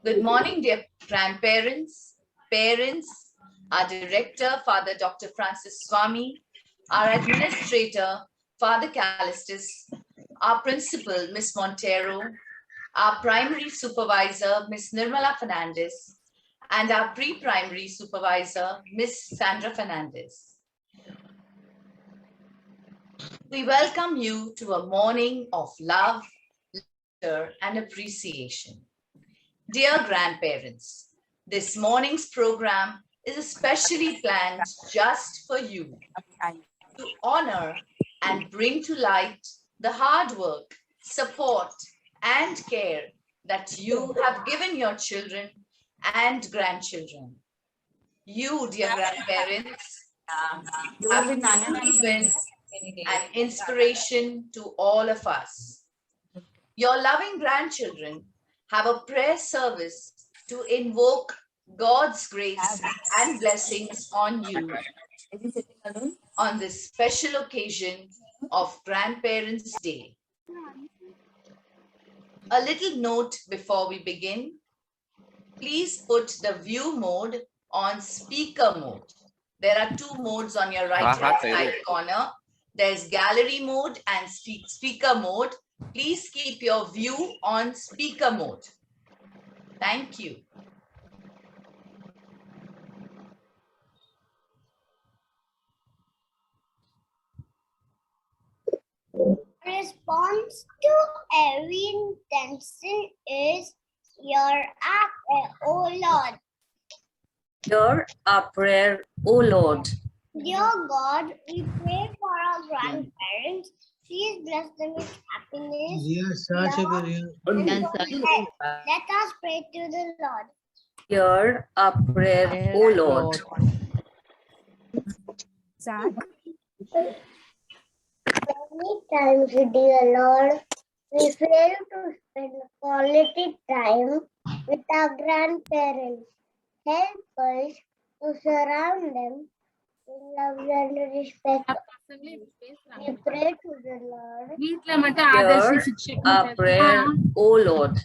Good morning, dear grandparents, parents, our director, Father Dr. Francis Swami, our administrator, Father Callistus, our principal, Miss Montero, our primary supervisor, Miss Nirmala Fernandez, and our pre-primary supervisor, Miss Sandra Fernandez. We welcome you to a morning of love, laughter, and appreciation. Dear grandparents, this morning's program is especially planned just for you to honor and bring to light the hard work, support, and care that you have given your children and grandchildren. You, dear grandparents, have truly been an inspiration to all of us. Your loving grandchildren have a prayer service to invoke God's grace and blessings on you on this special occasion of Grandparents' Day. A little note before we begin. Please put the view mode on speaker mode. There are two modes on your right-hand side corner. There's gallery mode and speaker mode. Please keep your view on speaker mode. Thank you. Response to every intention is your act, O Lord. Hear our prayer, O Lord. Dear God, we pray for our grandparents. Please bless them with happiness. Love, and good health. Let us pray to the Lord. Hear our prayer, O Lord. Many times, dear Lord, we fail to spend quality time with our grandparents. Help us to surround them in love and respect. We pray to the Lord. Hear our prayer, O Lord.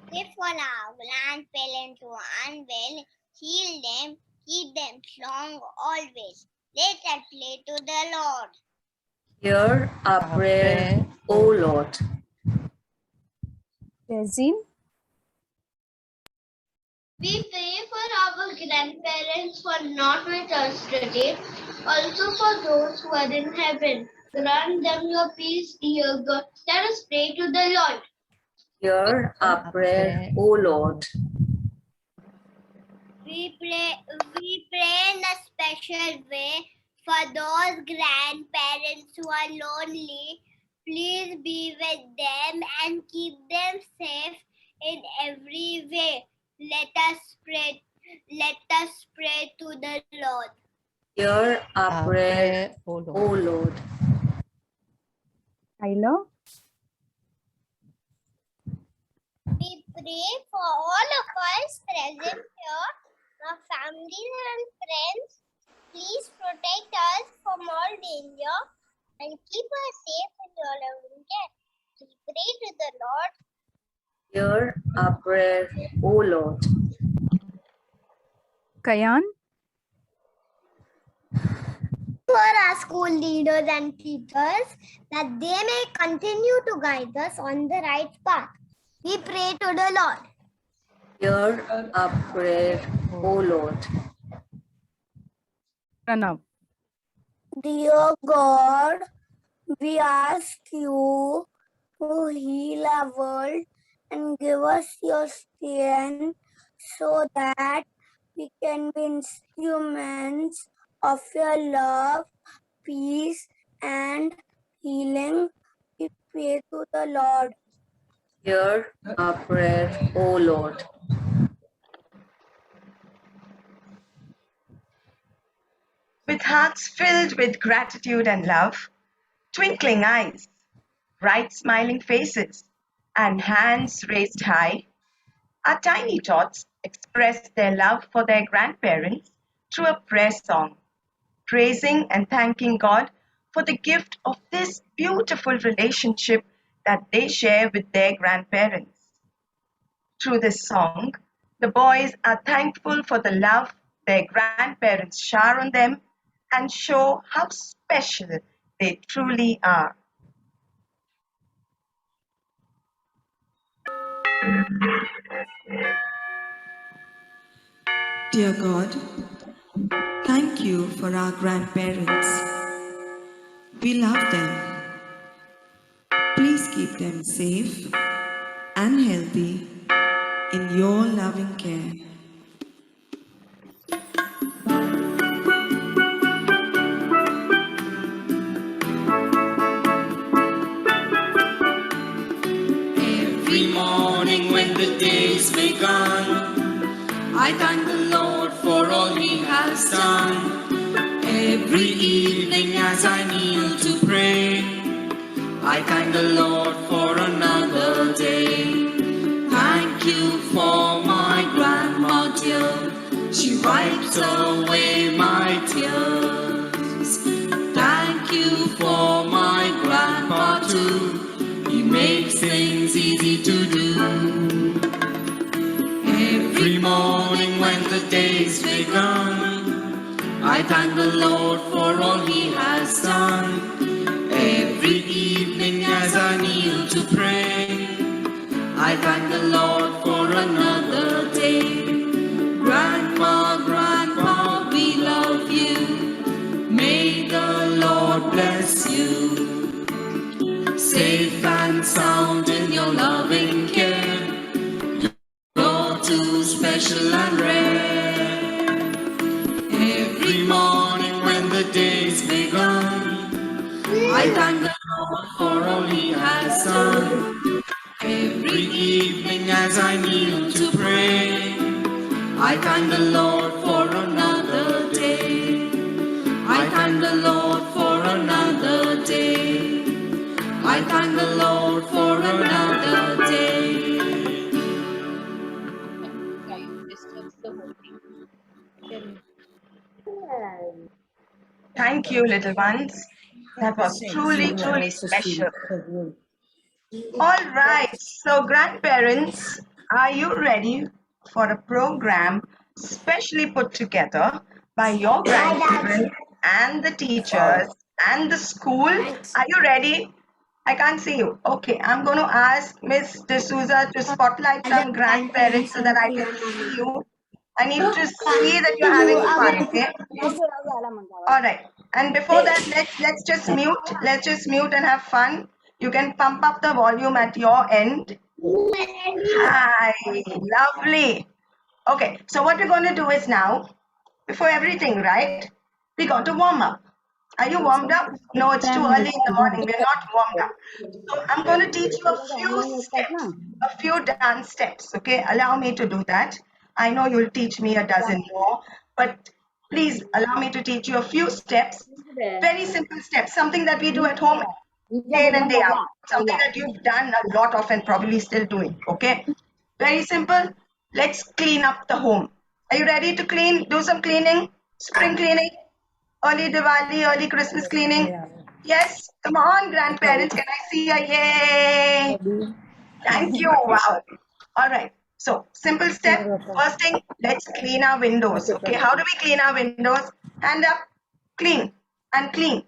Pray for our grandparents who are unwell. Heal them, keep them strong always. Let us pray to the Lord. Hear our prayer, O Lord. We pray for our grandparents who are not with us today, also for those who are in heaven. Grant them your peace, dear God. Let us pray to the Lord. Hear our prayer, O Lord. We pray in a special way for those grandparents who are lonely. Please be with them and keep them safe in every way. Let us pray to the Lord. Hear our prayer, O Lord. We pray for all of us present here, our families and friends. Please protect us from all danger and keep us safe in your loving care. We pray to the Lord. Hear our prayer, O Lord. Kayan? For our school leaders and teachers, that they may continue to guide us on the right path. We pray to the Lord. Hear our prayer, O Lord. Pranav. Dear God, we ask you to heal our world and give us your strength so that we can be instruments of your love, peace, and healing. We pray to the Lord. Hear our prayer, O Lord. With hearts filled with gratitude and love, twinkling eyes, bright smiling faces, and hands raised high, our tiny tots express their love for their grandparents through a prayer song, praising and thanking God for the gift of this beautiful relationship that they share with their grandparents. through this song, the boys are thankful for the love their grandparents shower on them and show how special they truly are. Dear God, thank you for our grandparents. We love them. Please keep them safe and healthy in your loving care. Every morning when the day's begun, I thank the Lord for all He has done. Every evening as I kneel to pray, I thank the Lord for another day. Thank you for my grandma dear, she wipes away my tears. Thank you for my grandpa too, he makes things easy to do. Every morning when the day's begun, I thank the Lord for all He has done. Every evening as I kneel to pray, I thank the Lord for another day. Grandma, Grandpa, we love you. May the Lord bless you. Safe and sound in your loving care, you're too special and rare. Every morning when the day's begun, I thank the Lord for all He has done. Every evening as I kneel to pray, I thank the Lord for another day. I thank the Lord for another day. I thank the Lord for another day. Thank you, little ones. That was truly, truly special. All right, so grandparents, are you ready for a program specially put together by your grandchildren and the teachers and the school? Are you ready? I can't see you. Okay, I'm going to ask Miss D'Souza to spotlight some grandparents so that I can see you. I need to see that you're having fun, okay? All right. And before that, let's just mute. Let's just mute and have fun. You can pump up the volume at your end. Hi, lovely. Okay, so what we're going to do is now, before everything, right? We got to warm up. Are you warmed up? No, it's too early in the morning. We're not warmed up. So I'm going to teach you a few steps, a few dance steps. Okay, allow me to do that. I know you'll teach me a dozen more, but please allow me to teach you a few steps. Very simple steps, something that we do at home day in and day out, something that you've done a lot of and probably still doing. Okay, very simple. Let's clean up the home. Are you ready to clean? Do some cleaning, spring cleaning, early Diwali, early Christmas cleaning. Yes, come on, grandparents. Can I see a yay? Thank you. Wow. All right. So simple step. First thing, let's clean our windows. Okay. How do we clean our windows? Hand up, clean and clean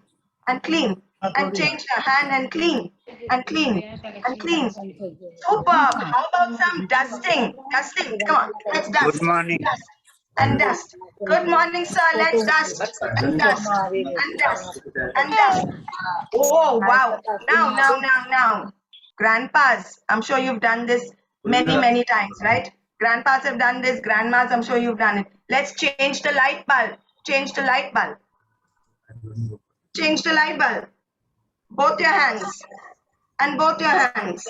and clean and change the hand and clean and clean and clean. Superb. How about some dusting? Dusting. Come on. Let's dust. Good morning. Dust and dust. Good morning, sir. Let's dust and dust and dust and dust. Oh, wow. Now. Grandpas, I'm sure you've done this many times, right? Grandpas have done this. Grandmas, I'm sure you've done it. Let's change the light bulb. Change the light bulb. Change the light bulb. Both your hands. And both your hands.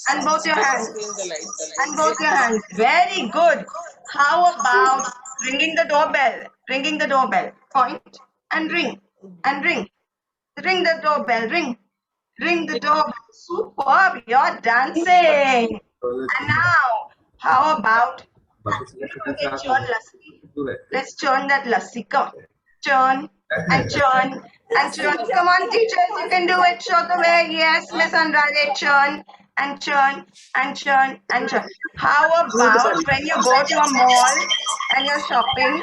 And both your hands. And both your hands. Very good. How about ringing the doorbell? Ringing the doorbell. Point and ring. And ring. Ring the doorbell. Ring. Ring the doorbell. Superb. You're dancing. And now, how about let's churn that lassi. Come. Churn and churn and churn. Come on, teachers, you can do it. Show the way. Yes, Miss Andrade, churn and churn and churn and churn. How about when you go to a mall and you're shopping?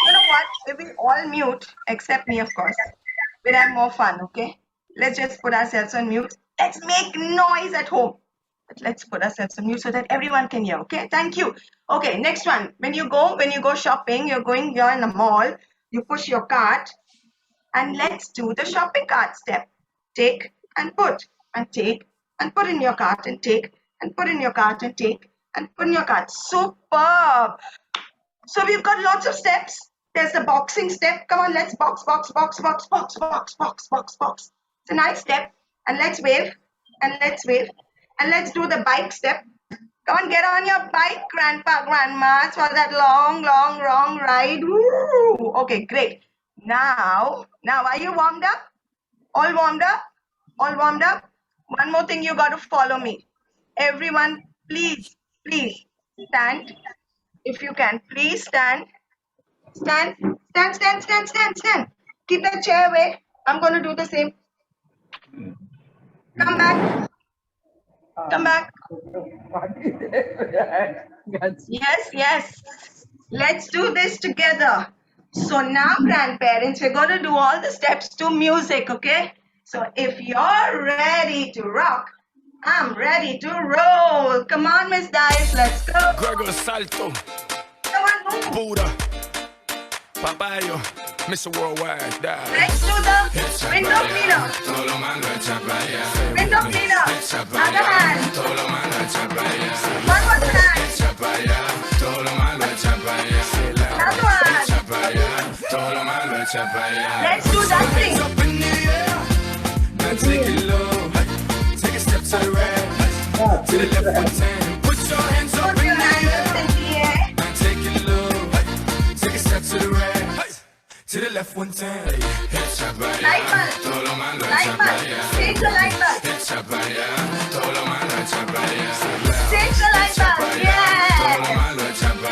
You know what? If we all mute, except me, of course, we'll have more fun, okay? Let's just put ourselves on mute. Let's make noise at home. But let's put ourselves on mute so that everyone can hear, okay? Thank you. Okay, next one. When you go shopping, you're in the mall, you push your cart, and let's do the shopping cart step. Take and put, and take and put in your cart, and take and put in your cart, and take and put in your cart. Superb. So we've got lots of steps. There's the boxing step. Come on, let's box, box, box, box, box, box, box, box, box. It's a nice step. And let's wave, and let's wave, and let's do the bike step. Come on, get on your bike, grandpa, grandma, for that long, long, long ride. Woo! Okay, great. Now, are you warmed up? All warmed up? All warmed up? One more thing, you got to follow me. Everyone, please stand. If you can, please stand. Stand. Keep that chair away. I'm going to do the same. Come back. Come back. Yes. Let's do this together. So now, grandparents, we're going to do all the steps to music, okay? So if you're ready to rock, I'm ready to roll. Come on, Miss Dice, let's go. Gregor Salto, Come on, move. Buddha, Papayo, Mr. Worldwide, die. Let's do the window cleaner. Window cleaner. Other hand. One more time. Another one. Let's do that thing. Up in the air, now take it low, take a step to the right, to the left 110. Put your hands up Put in your the hands air, up in the air. now take it low, take a step to the right, to the left 110. Light bulb. Light bulb. Change the light bulb. Change the light bulb. Yeah.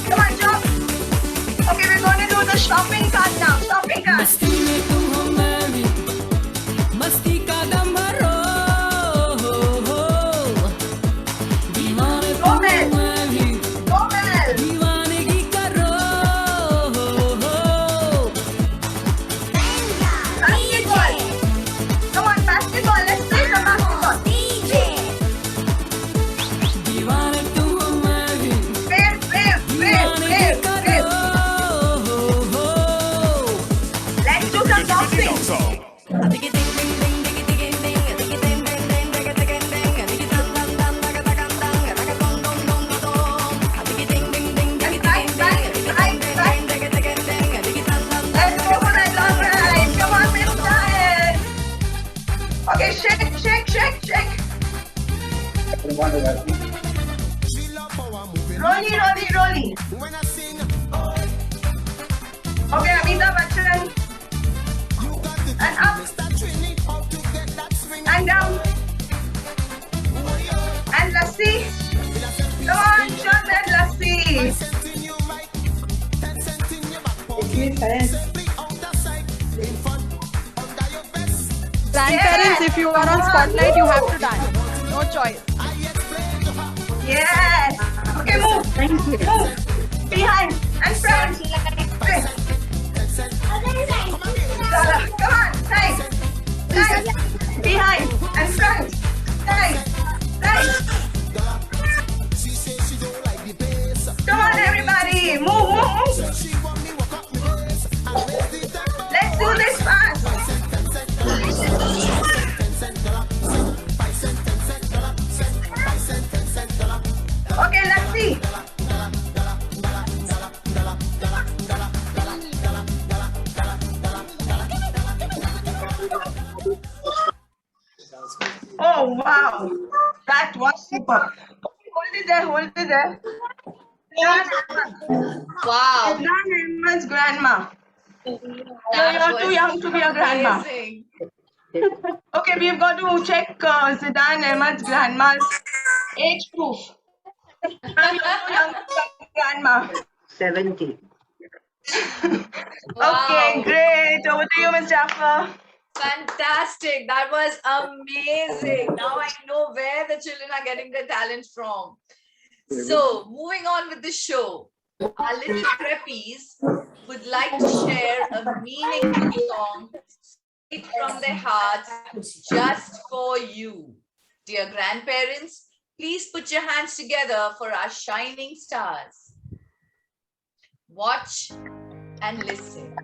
Come on, jump. Okay, we're going to do the shopping cart now. Shopping cart. मस्ती में तुम हो मैं भी मस्ती का दम भरो दीवाने तुम हो मैं भी Go well. दीवानगी करो Basketball. Come on, basketball. Let's play some basketball. दीवाने तुम हो मैं भी Wave. दीवानगी करो Let's do some boxing. Let's go for that long ride. Come on, Miss Diane. Okay, shake. Rolly. Okay, Amitabh Bachchan. And up. And down. And lassi. Come on, shot that lassi. Grandparents, if you are on spotlight, you have to dance. No choice. Yes. Okay, move. Move. Behind and front. Okay. Come on. Side. Behind and front. Side. Come on, everybody. Move. Let's do this fast. Okay, let's see. Oh, wow. That was super. Hold it there. Wow. Grandma's grandma. That You're was too young to be a grandma. amazing. Okay, we've got to check Zidane Ahmed's grandma's age proof. I'm too young to be a grandma. 70. Okay, great. Over to you, Ms. Jaffer. Fantastic. That was amazing. Now I know where the children are getting their talent from. So, moving on with the show. Our little preppies would like to share a meaningful song straight from their hearts just for you. Dear grandparents, please put your hands together for our shining stars. Watch and listen.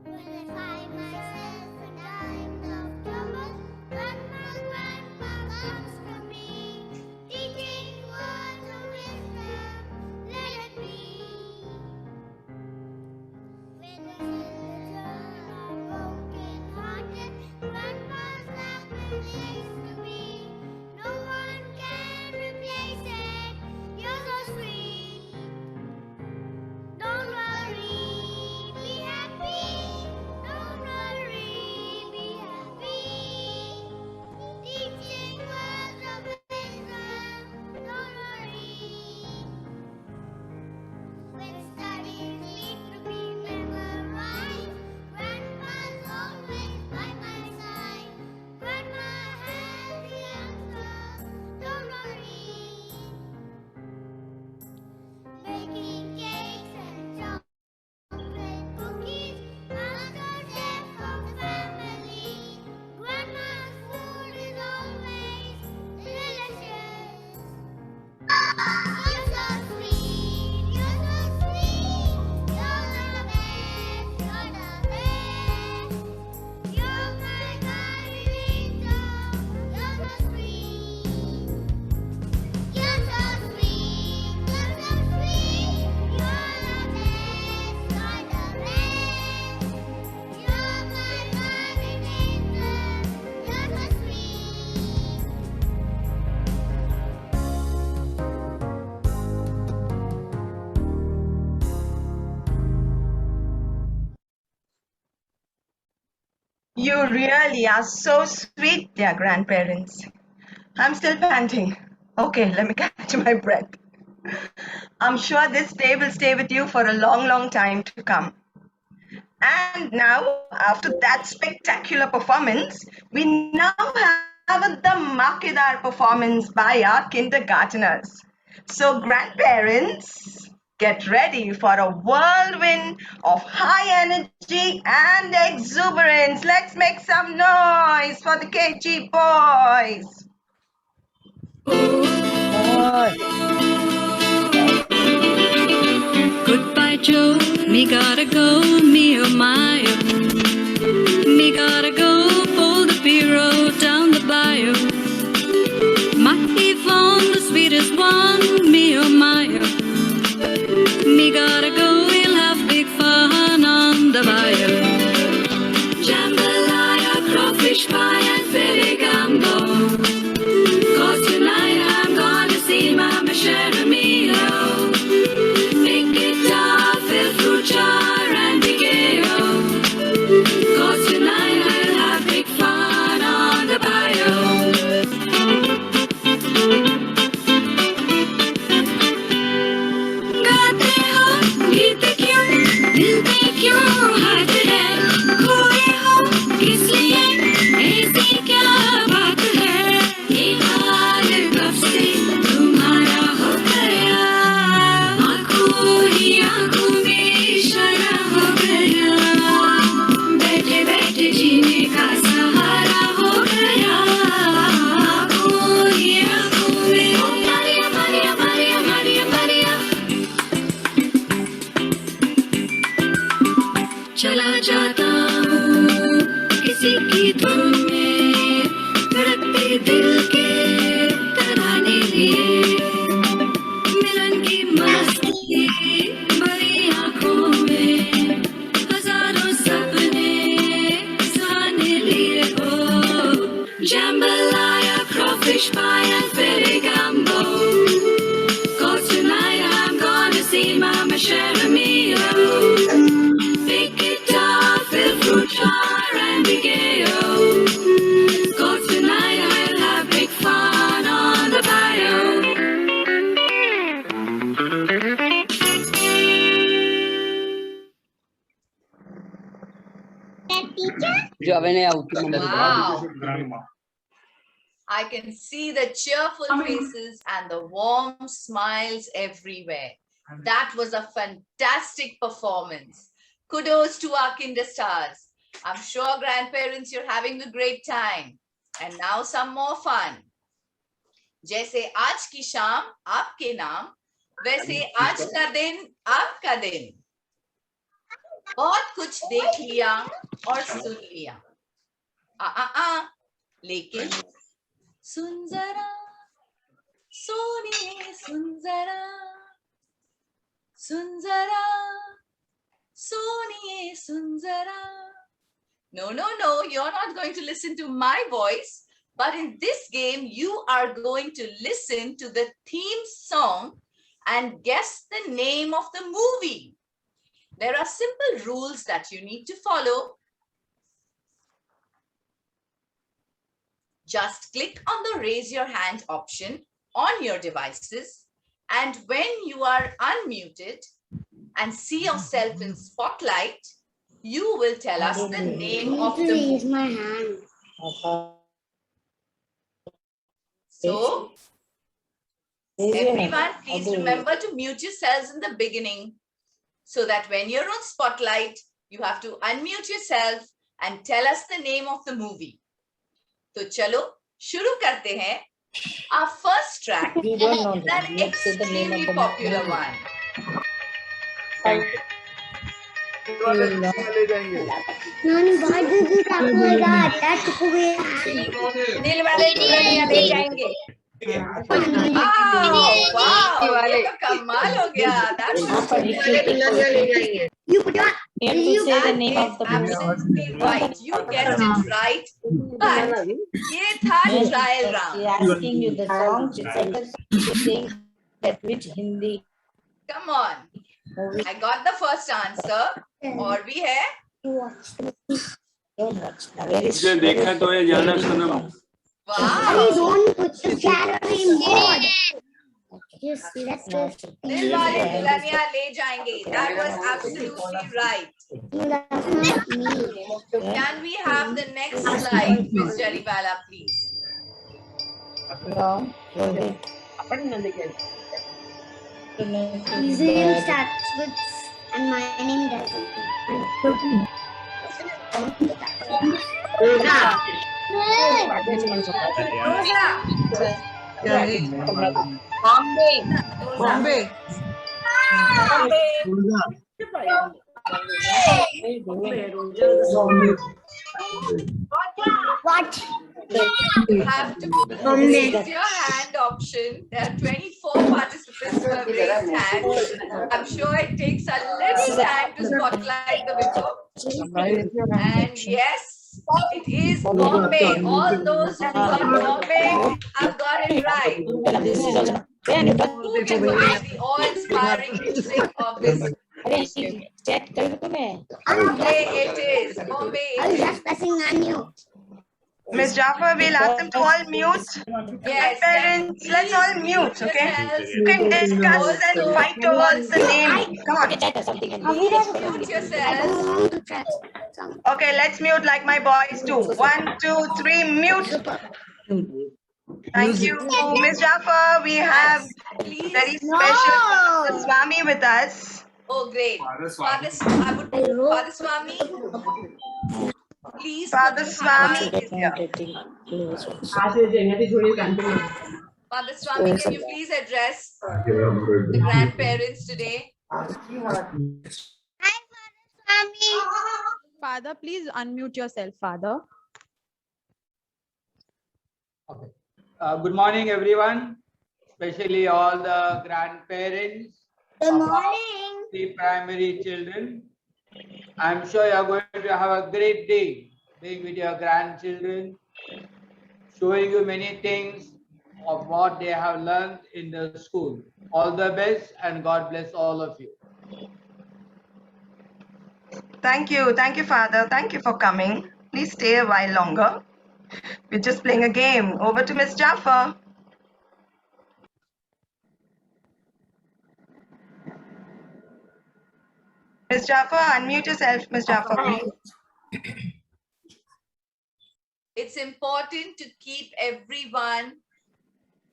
When I find myself in times of trouble, grandma comes to me, teaching words of wisdom, let it be. When the children are broken-hearted, grandma's love will place to me. No one can replace it. You're so sweet. Don't worry, be happy. Don't worry, be happy. Teaching words of wisdom. Don't worry. When studies need to be memorized, grandma's always by my side. Grandma has the answer. Don't worry. Baking cakes and chocolate cookies, another chef of the family. Grandma's food is always delicious. You're so sweet, you're so sweet. You're the best, you're the best. You're my guardian angel, you're so sweet. You're so sweet, you're so sweet. You're the best, you're the best. You're my guardian angel, you're so sweet. You really are so sweet, dear grandparents. I'm still panting. Okay, let me catch my breath. I'm sure this day will stay with you for a long, long time to come. And now, after that spectacular performance, we now have the Makidar performance by our kindergarteners. So, grandparents, get ready for a whirlwind of high energy and exuberance. Let's make some noise for the KG boys. Goodbye, Joe. Me gotta go, me oh my oh. Me gotta go, pull the bureau down the bayou. My Yvonne, the sweetest one, me oh my oh. Me gotta go, we'll have big fun on the bayou. Jambalaya, crawfish pie and filet gumbo. 'Cause tonight I'm gonna see Mama Cheramio. Big guitar, fill fruit jar and big ale. 'Cause tonight I'll have big fun on the bayou. गाते हो, गीत क्यों, दिल पे क्यों हाथ है? खोए हो, किस लिए, ऐसी क्या बात है? ये हाल कब से तुम्हारा हो गया? आँखों ही आँखों में इशारा हो गया। बैठे बैठे जीने का सहारा हो गया। आँखों ही आँखों में ओ मारिया मारिया मारिया मारिया मारिया। चला जाता हूँ किसी की धुन में, धड़कते दिल के तराने लिए। मिलन की मस्ती भरी आँखों में, हजारों सपने सुहाने लिए हो। Jambalaya, crawfish pie and filet gumbo. 'Cause tonight I'm gonna see Mama Cheramio. Big guitar, fill fruit jar and big ale. 'Cause tonight I'll have big fun on Wow. I can see the cheerful faces and the warm smiles everywhere. That was a fantastic performance. Kudos to our kinder stars. I'm sure grandparents, you're having a great time. And now some more fun. जैसे आज की शाम आपके नाम, वैसे आज का दिन आपका दिन. बहुत कुछ देख लिया और सुन लिया. लेकिन सुन जरा, सोनिए सुन जरा, सुन जरा, सोनिए सुन जरा. No, you're not going to listen to my voice, but in this game, you are going to listen to the theme song and guess the name of the movie. There are simple rules that you need to follow. Just click on the raise your hand option on your devices, and when you are unmuted and see yourself in spotlight, you will tell us the name of the movie. my hand. So, everyone, please remember to mute yourselves in the beginning so that when you're on spotlight, you have to unmute yourself and tell us the name of the movie. तो चलो शुरू करते हैं. Our first track is an extremely popular one. Nani, why did you tackle that? That took away. नील वाले दुल्हनिया ले जाएंगे. Wow, ये तो कमाल हो गया. That's You put your. You have to say the name of the movie. absolutely right. You guessed it right. But ये था trial She round. asking you the song. She saying that which Hindi Come on. movie I got the first answer. और भी है. don't watch. Very मुझे देखा तो ये जाना सनम. Wow. Don't put the gallery mode. Just let's just. दिल वाले दुल्हनिया ले जाएंगे. That was absolutely right. That's not me. Can we have the next slide, Ms. Jariwala, please? No, His name starts with and my name doesn't. Bombay. What? You have to raise your hand option. There are 24 participants who have raised hands. I'm sure it takes a little time to spotlight the winner. And yes, it is Bombay. All those who got Bombay have got it right. Who can forget the awe-inspiring music of this? Bombay it is. Bombay I was it is. just pressing on you. Miss Jaffa, we'll ask them to all mute. Yes, Parents, let's all mute, okay? yourselves. You can discuss and fight over the name. Come on. Mute yourselves. Okay, let's mute like my boys do. 1, 2, 3, mute. Thank you. Miss Jaffa, we have Please. very special Father Swami with us. Oh, great. Father Swami, please. Father put your Swami hand- is here. Father Swami, can you please address the grandparents today? Father, please unmute yourself, Father. Good morning, everyone, especially all the grandparents Good of morning. the primary children. I'm sure you're going to have a great day being with your grandchildren, showing you many things of what they have learned in the school. All the best and God bless all of you. Thank you, Father. Thank you for coming. Please stay a while longer. We're just playing a game. Over to Miss Jaffa. Miss Jaffa, unmute yourself, Miss Jaffa, please. it's important to keep everyone,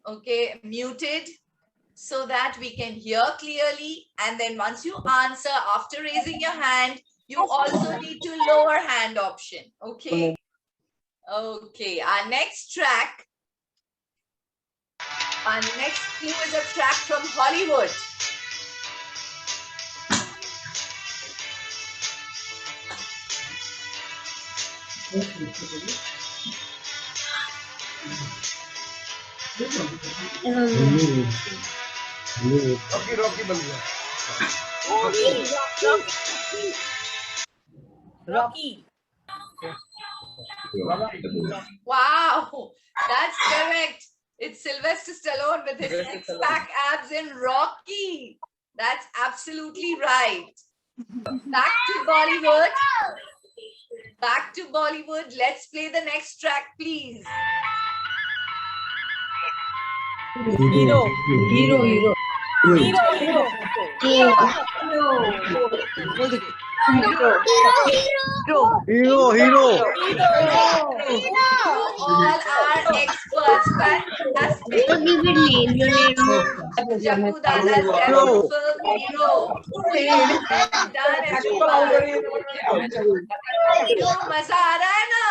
okay, muted so that we can hear clearly. And then once you answer after raising your hand, you also need to lower hand option. Okay. Okay. Our next track. Our next clue is a track from Hollywood. Rocky. Wow, that's correct. It's Sylvester Stallone with his six-pack abs in Rocky. That's absolutely right. Back to Bollywood. Back to Bollywood. Let's play the next track, please. Hero. You all are experts. Fantastic. Jagu Dada's debut film Hero. Well done, everyone. Yo, maza aa raha hai na?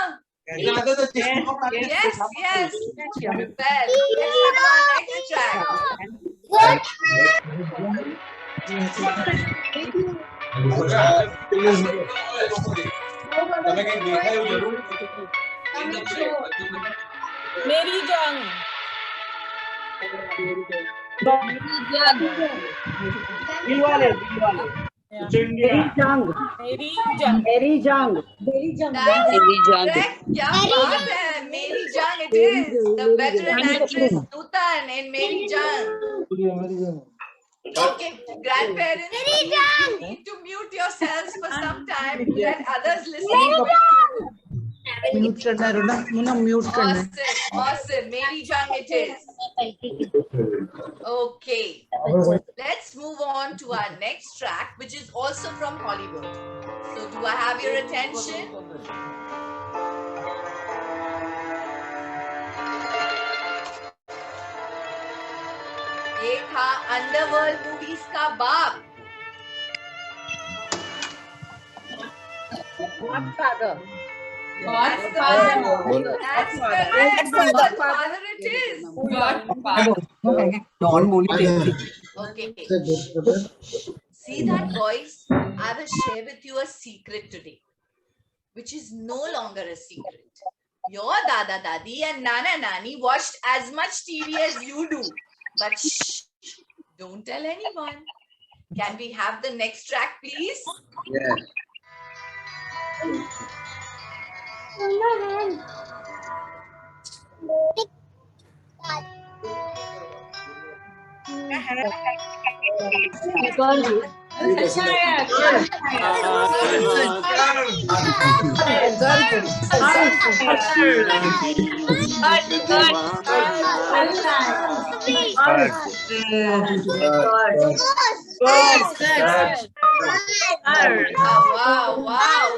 Yes, yes. Well, let's move on next track. Mary Jung. Mary Jung. That's correct. क्या बात है? Mary Jung it is. The veteran actress Nutan in Mary Jung. Okay, grandparents, you need to mute yourselves for some time. Let others listening. Awesome. Mary Jung it is. Okay. Let's move on to our next track, which is also from Hollywood. So do I have your attention? ये था underworld movies का बाप. Godfather. That's correct. Godfather it is. Okay. See that, boys? I will share with you a secret today, which is no longer a secret. Your Dada Dadi and Nana Nani watched as much TV as you do. But shh, don't tell anyone. Can we have the next track, please? Yes.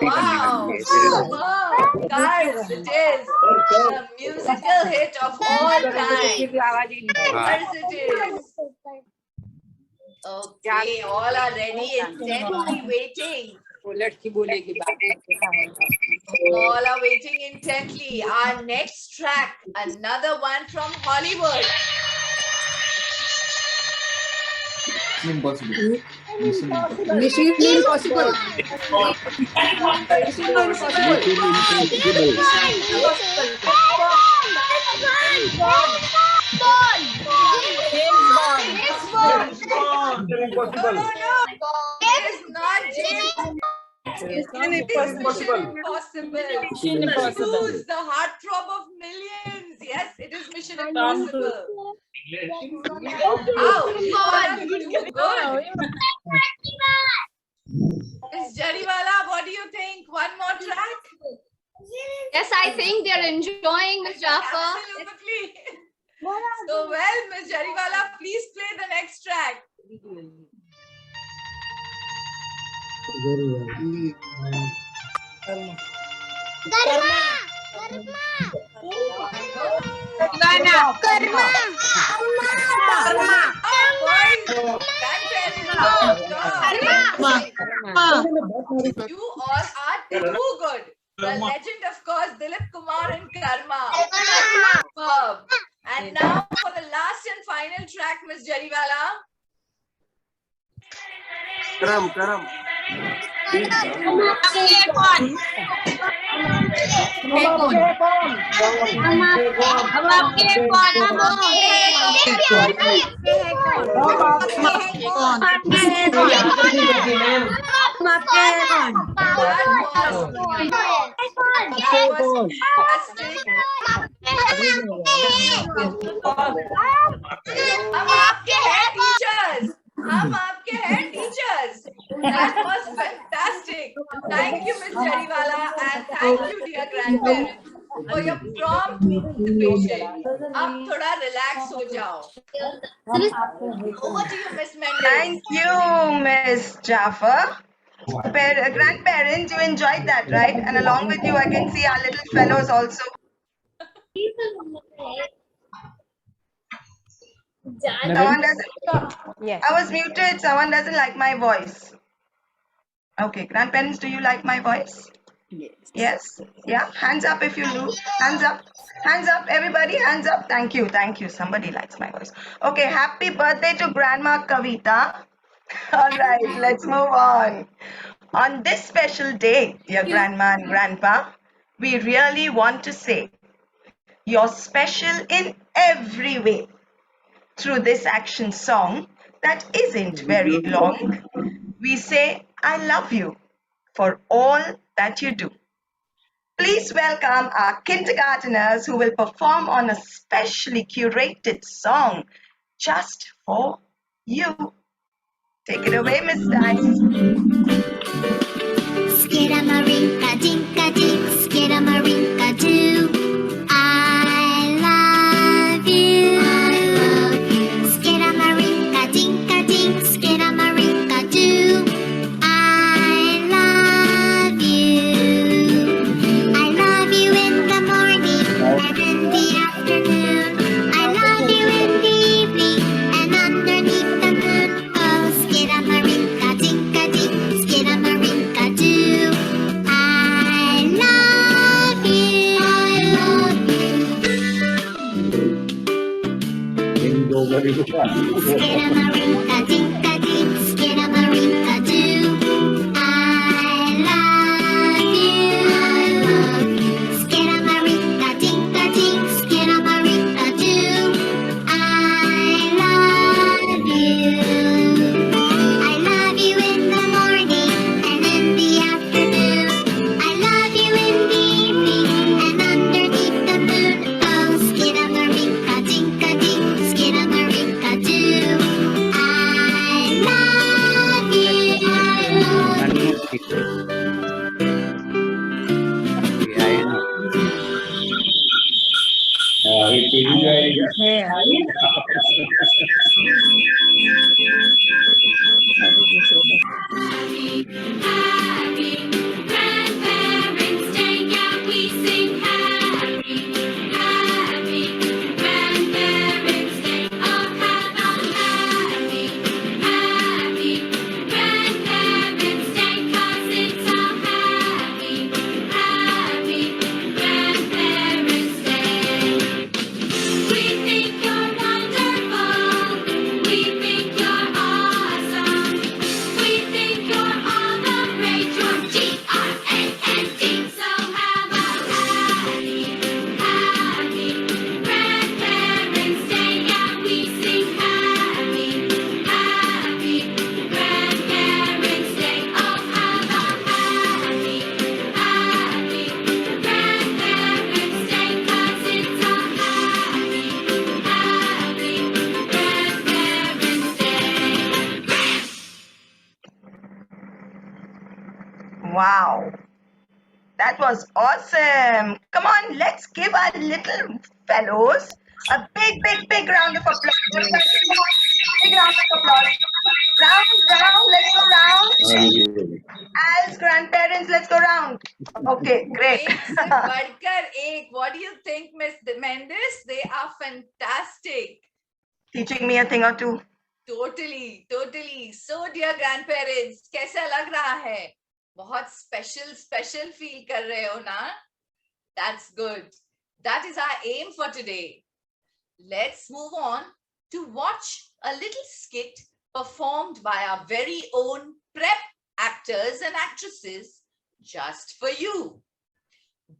Wow. Guys, it is the musical hit of all time. Cars it is. Okay, all are ready, intently waiting. All are waiting intently. Our next track, another one from Hollywood. Mission Impossible. No. It is not James. Mission Impossible. Mission Impossible. Who's the heartthrob of millions? Yes, it is Mission Impossible. Oh, good. Miss Jariwala, what do you think? One more track? Yes, I think they're enjoying, Ms. Jaffer. Absolutely. So well, Miss Jariwala, please play the next track. Karma. Karma. You all are too good. The legend, of course, Dilip Kumar and Karma. Superb. And now for the last and final track, Miss Jariwala. Karam. हम आपके हैं teachers. That was fantastic. Thank you, Miss Jariwala, and thank you, dear grandparents, for your prompt participation. अब थोड़ा relax हो जाओ. Over to you, Miss Mendes. Thank you, Miss Jaffer. Grandparents, you enjoyed that, right? And along with you, I can see our little fellows also. Someone doesn't. Yes. I was muted. Someone doesn't like my voice. Okay, grandparents, do you like my voice? Yes. Yeah. Hands up if you do. Hands up. Hands up, everybody. Hands up. Thank you. Thank you. Somebody likes my voice. Okay. Happy birthday to Grandma Kavita. All right. Let's move on. On this special day, dear Grandma and Grandpa, we really want to say you're special in every way. Through this action song that isn't very long, we say, I love you for all that you do. Please welcome our kindergarteners who will perform on a specially curated song just for you. Take it away, Miss Dice. Skidamarinka-dinka-dink, skidamarinka-doo. I love you. Skidamarinka-dinka-dink, skidamarinka-doo. I love you. I love you in the morning and in the afternoon. I love you in the evening and underneath the moon. Oh, skidamarinka-dinka-dink, skidamarinka-doo. I love you. Skidamarinka-dinka-dink, skidamarinka-doo. I love you. Skidamarinka-dinka-dink, skidamarinka-doo. I love you. I love you in the morning and in the afternoon. I love you in the evening and underneath the moon. Oh, skidamarinka-dinka-dink, skidamarinka-doo. I love you. Happy Grandparents' Day, yeah, we sing happy Grandparents' Day. Oh, have a happy Grandparents' Day, 'cause it's a happy Grandparents' Day. We think you're wonderful. We think you're awesome. We think you're all the rage. You're G-R-A-N-D. So have a happy Grandparents' Day. Yeah, we sing happy Grandparents' Day. Oh, have a happy Grandparents' Day, 'cause it's a happy Grandparents' Day. Wow. That was awesome. Come on, let's give our little fellows a big round of applause. Big round of applause. Round, let's go round. As grandparents, let's go round. Okay, great. एक से बढ़कर एक. What do you think, Miss Mendes? They are fantastic. Teaching me a thing or two. Totally, totally. So, dear grandparents, कैसा लग रहा है? बहुत special feel कर रहे हो ना? That's good. That is our aim for today. Let's move on to watch a little skit performed by our very own prep actors and actresses just for you.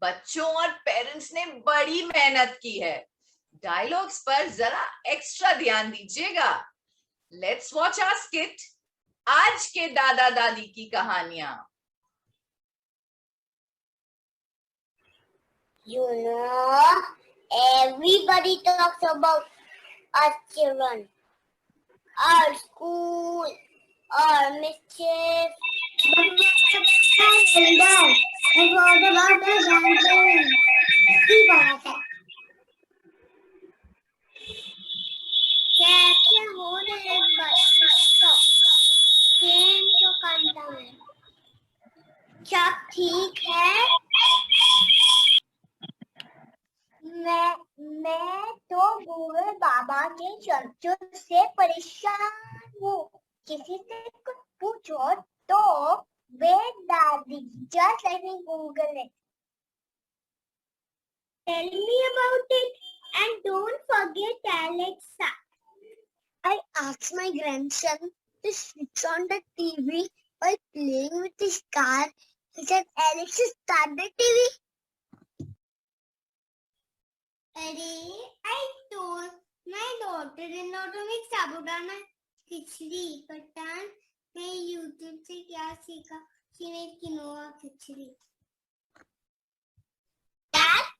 बच्चों और पेरेंट्स ने बड़ी मेहनत की है. डायलॉग्स पर जरा एक्स्ट्रा ध्यान दीजिएगा. Let's watch our skit. आज के दादा दादी की कहानियां. You know, everybody talks about us children, our school, our mischief. And then, I thought about the grandparents. Keep on it. कैसे हो रहे बच्चों? खेल तो करता है. सब ठीक है? मैं तो बूढ़े बाबा के चर्चों से परेशान हूँ. किसी से कुछ पूछो तो वे दादी. Just let me Google it. Tell me about it and don't forget Alexa. I asked my grandson to switch on the TV while playing with his car. He said, Alexa, start the TV. I told my daughter-in-law to make sabudana khichdi. Patan, मैं YouTube से क्या सीखा? She made quinoa khichdi. That's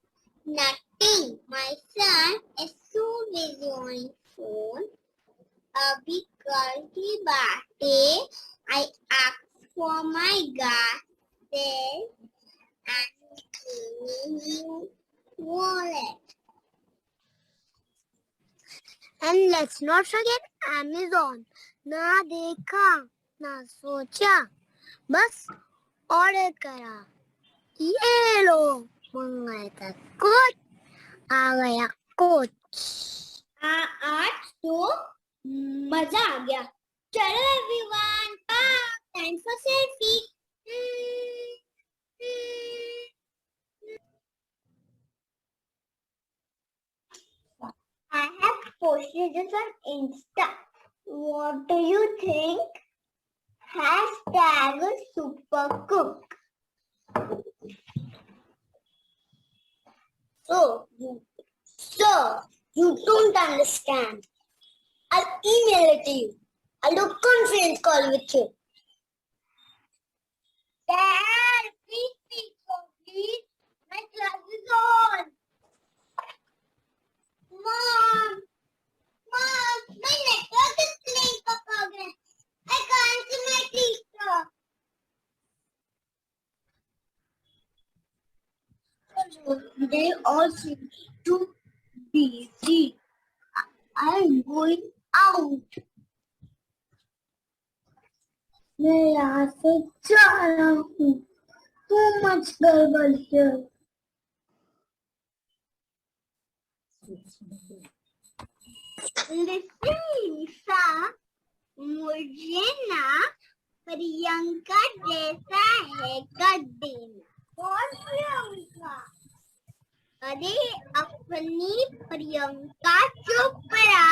nothing. My son is so busy on his phone. अभी कल की बात है. I asked for my glasses and cleaning wallet. And let's not forget Amazon. ना देखा, ना सोचा, बस ऑर्डर करा. ये लो, मंगाया था कुछ, आ गया कुछ. आज तो मजा आ गया. चलो everyone, time for selfie. I have posted this on Insta. What do you think? Hashtag Supercook. So you don't understand. I'll email it to you. I'll do conference call with you. Dad, please speak please. My class is on. Mom, my network is playing for progress. I can't see my teacher. They all seem too busy. I'm going out. मैं यहाँ से जा रहा हूँ. Too much garbage here. Listen, Lisa, मुझे ना प्रियंका जैसा haircut देना. कौन प्रियंका? अरे अपनी Priyanka Chopra.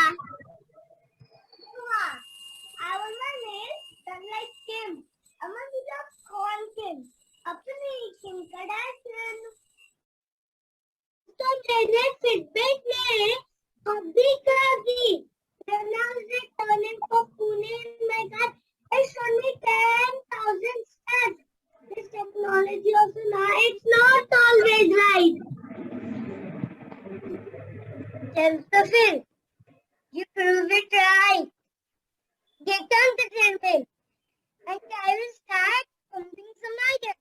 I want my nails done like Kim. I want to just call Kim. अपनी Kim Kardashian. तो मैंने फीडबैक ले अभी कर दी. Then I was returning for Pune and my God, it's only 10,000 steps. This technology also now, it's not always right. Josephine, you prove it right. Get on the treadmill and I will start pumping some iron.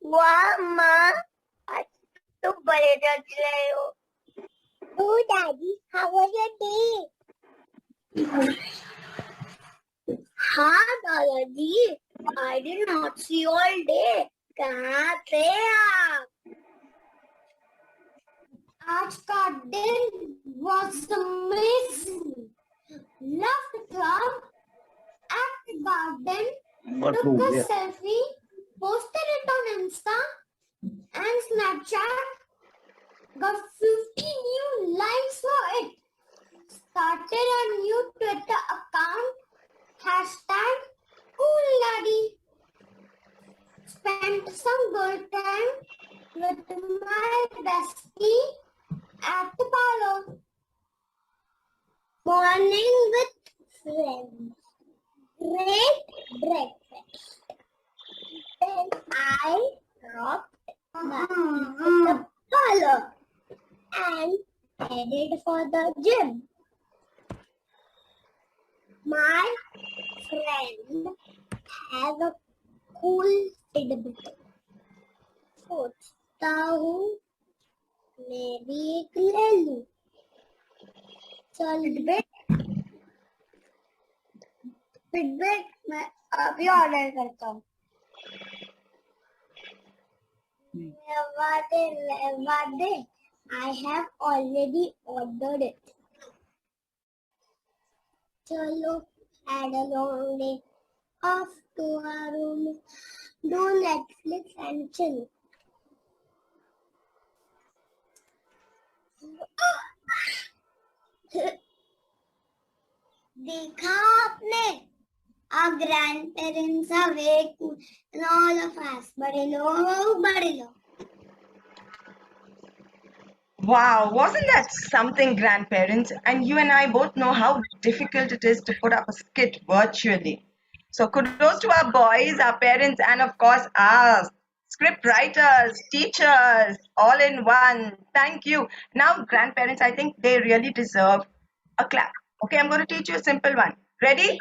Wow, Ma, बड़े रच रहे हो? Oh, Daddy, how was your day? हाँ दादाजी, I did not see you all day. कहाँ थे आप? आज का दिन was amazing. Loved the club, at the garden, took a selfie, posted it on Insta and Snapchat, got 50 new likes for it, started a new Twitter account, #CoolDaddy, spent some good time with my bestie at the parlor. Morning with friends. Great breakfast. Then I dropped back to the parlor and headed for the gym. My friend has a cool feedback. सोचता हूँ मैं भी एक ले लूं. चल Fitbit मैं अभी ऑर्डर करता हूँ. Levade, I have already ordered it. Chalo, had a long day. Off to our room. Do Netflix and chill. देखा आपने? Our grandparents are awake and all of us. बड़े लोग. Wow, wasn't that something, grandparents? And you and I both know how difficult it is to put up a skit virtually. So kudos to our boys, our parents, and of course our script writers, teachers, all in one. Thank you. Now, grandparents, I think they really deserve a clap. Okay, I'm going to teach you a simple one. Ready?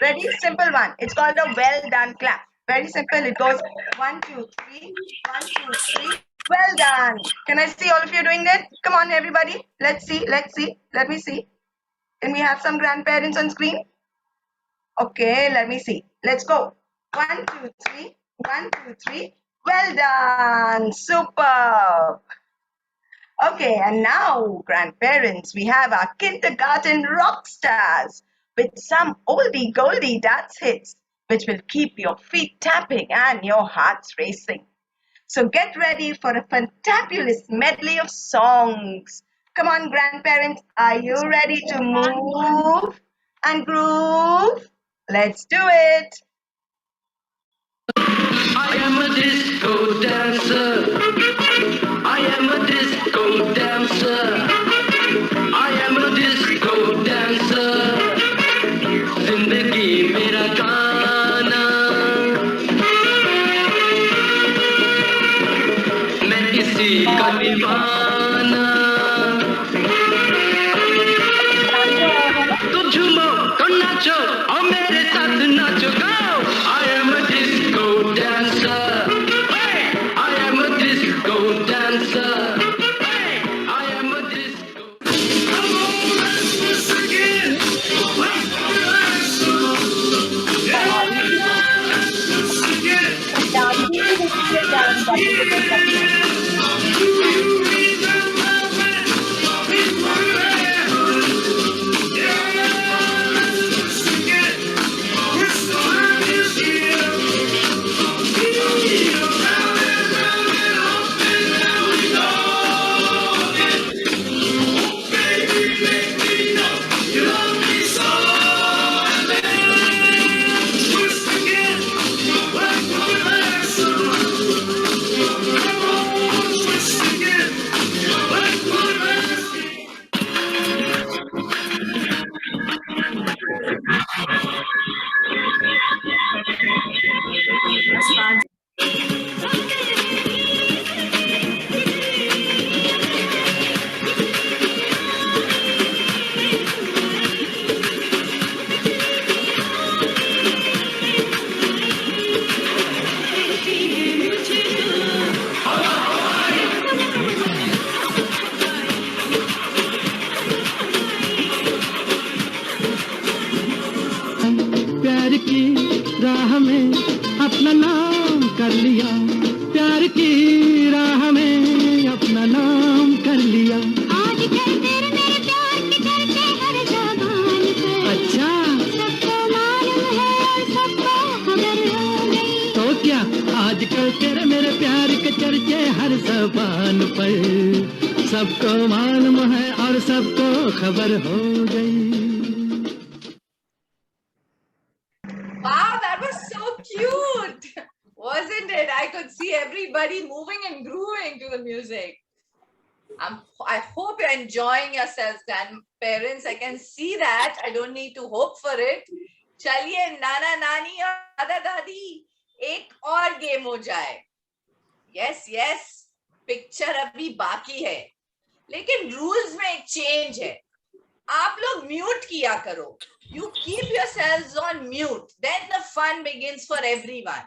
Ready? Simple one. It's called a well done clap. Very simple. It goes 1, 2, 3. 1, 2, 3. Well done. Can I see all of you doing that? Come on, everybody. Let's see. Let's see. Let me see. Can we have some grandparents on screen? Okay, let me see. Let's go. 1, 2, 3. 1, 2, 3. Well done. Superb. Okay, and now, grandparents, we have our kindergarten rock stars with some oldie goldie dance hits, which will keep your feet tapping and your hearts racing. So get ready for a fantabulous medley of songs. Come on, grandparents, are you ready to move and groove? Let's do it. I am a disco dancer. I am a disco dancer. I am a disco dancer. Zindagi mera gaana. Main kisi ka deewana. To jhumo, to nacho, aur mere saath nacho. Go! I am a disco dancer. Hey! I am a disco dancer. Hey! I am a disco. Come on, let's do this again. Let's do this. Yeah, let's do this again. Yeah. राह में अपना नाम कर लिया, प्यार की राह में अपना नाम कर लिया। आजकल तेरे मेरे प्यार के चर्चे हर ज़बान पे। अच्छा सबको मालूम है और सबको खबर हो गई। तो क्या, आजकल तेरे मेरे प्यार के चर्चे हर ज़बान पर, सबको मालूम है और सबको खबर हो गई। Wow, that was so cute, wasn't it? I could see everybody moving and grooving to the music. I hope you're enjoying yourselves, grandparents. I can see that. I don't need to hope for it. चलिए नाना नानी और दादा दादी एक और game हो जाए. Yes, yes. Picture अभी बाकी है, लेकिन रूल्स में एक चेंज है. आप लोग म्यूट किया करो. You keep yourselves on mute. Then the fun begins for everyone.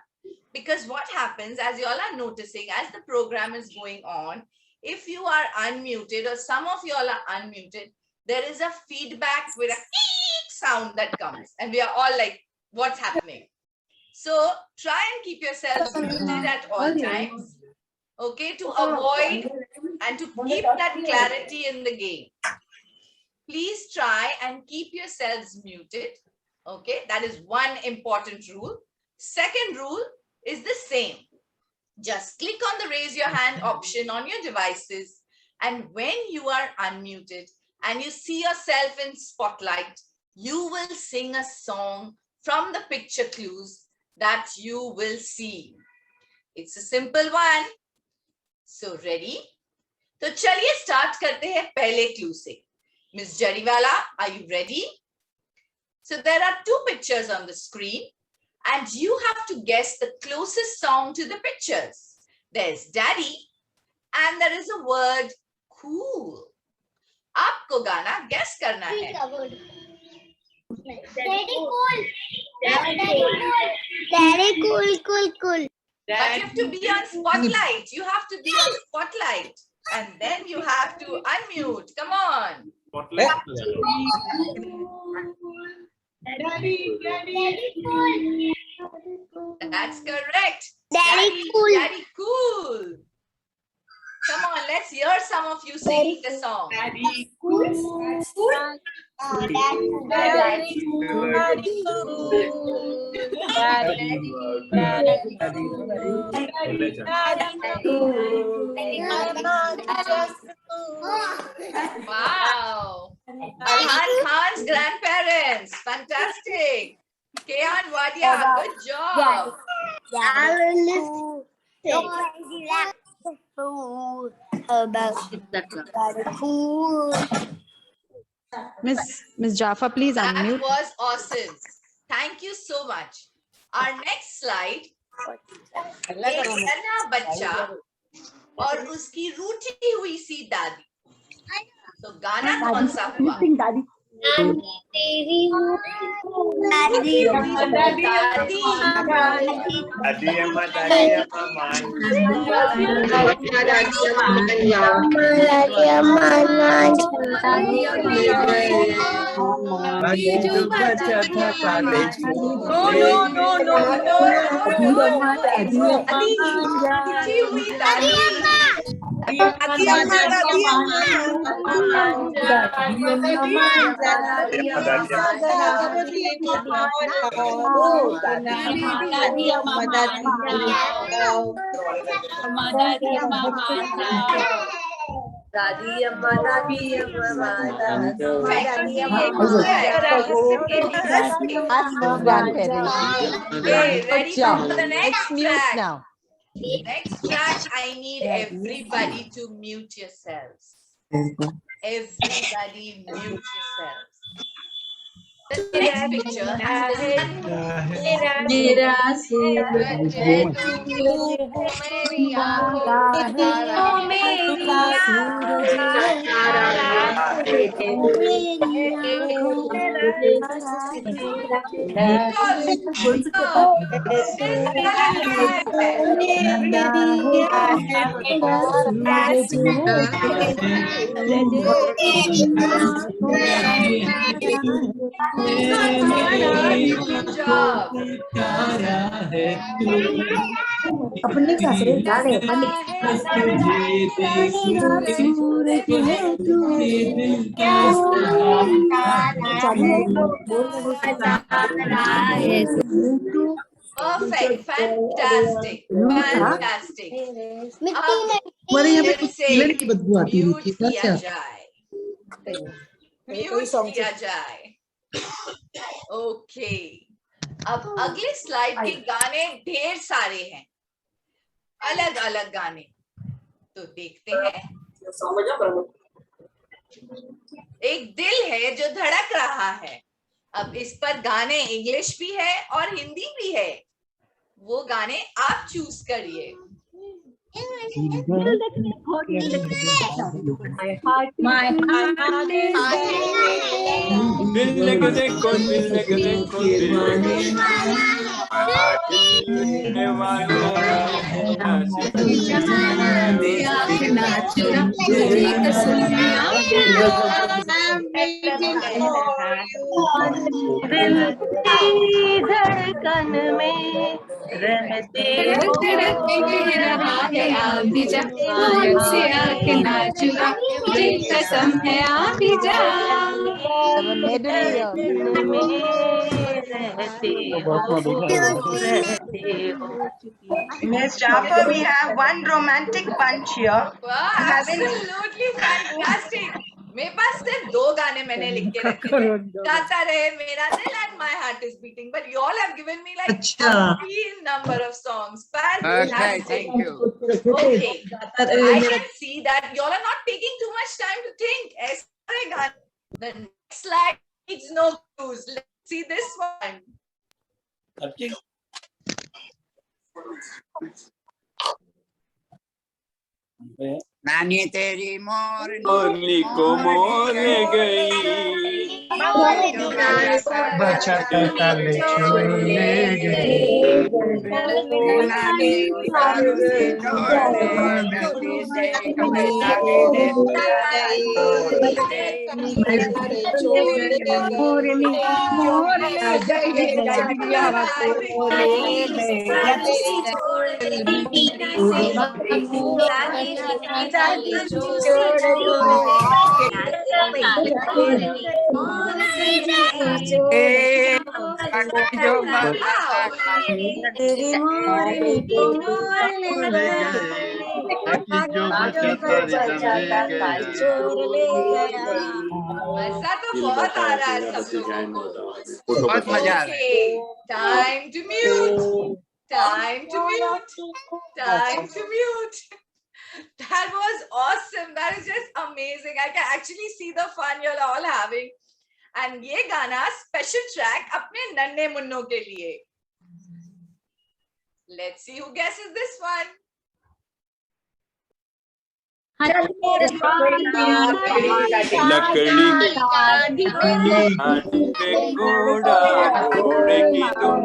Because what happens, as you all are noticing, as the program is going on, if you are unmuted or some of you all are unmuted, there is a feedback with a eek sound that comes. And we are all like, what's happening? So try and keep yourselves muted at all times. Okay, to avoid and to keep that clarity in the game. Please try and keep yourselves muted. Okay, that is one important rule. Second rule is the same. Just click on the raise your hand option on your devices. And when you are unmuted and you see yourself in spotlight, you will sing a song from the picture clues that you will see. It's a simple one. So ready? तो चलिए start करते हैं पहले clue से. Ms. Jariwala, are you ready? So there are two pictures on the screen and you have to guess the closest song to the pictures. There's daddy and there is a word cool. आपको गाना guess करना है. Daddy cool. Daddy cool. But you have to be on spotlight. You have to be on spotlight. And then you have to unmute. Come on. Daddy cool. That's correct. Daddy cool. Daddy cool. Come on, let's hear some of you singing the song. Daddy cool. Daddy Wow. Arhan Khan's grandparents. Fantastic. Kehan Wadia, good job. Miss Jaffa, please That unmute. was awesome. Thank you so much. Our next slide एक नन्हा बच्चा और उसकी रूठी हुई सी दादी. तो गाना कौन सा हुआ? Ready for the next track? Now. Next track, I need everybody to mute yourselves. Everybody mute yourselves. The next picture has Good job. अपने सासरे गा रहे अपन सूरज है तू Perfect. Fantastic. Fantastic. हमारे यहाँ पे कीलड़ की बदबू आती म्यूट थी किया क्या? जाए, म्यूट किया जाए। ओके, अब अगले स्लाइड के गाने ढेर सारे हैं, अलग अलग गाने, तो देखते हैं। एक दिल है जो धड़क रहा है। अब इस पर गाने इंग्लिश भी है और हिंदी भी है, वो गाने आप चूज करिए। दिल लगे देखो, दिल लगे देखो, दिल लगे धड़कन में रहते कसम है आप ही जा Miss Jaffa, we have one romantic bunch here. Wow, absolutely fantastic. मेरे पास सिर्फ 2 गाने मैंने लिख के रखे थे, गाता रहे मेरा दिल and my heart is beating, but you all have given me like a number of songs. Fantastic. Thank you. Okay, I can see that you all are not taking too much time to think. The next slide needs no clues. Let's see this one. नानी तेरी मोरनी को मोर ले गई, बचा कर छोड़ ले गई। मजा तो बहुत आ रहा है सब लोगों को। बहुत मजा आ रहा है। Time to mute. Time to mute. Time to mute. That was awesome. That is just amazing. I can actually see the fun you're all having. And ये गाना special track अपने नन्हे मुन्नों के लिए. Let's see who guesses this one. लकड़ी घोड़ा घोड़े की तुम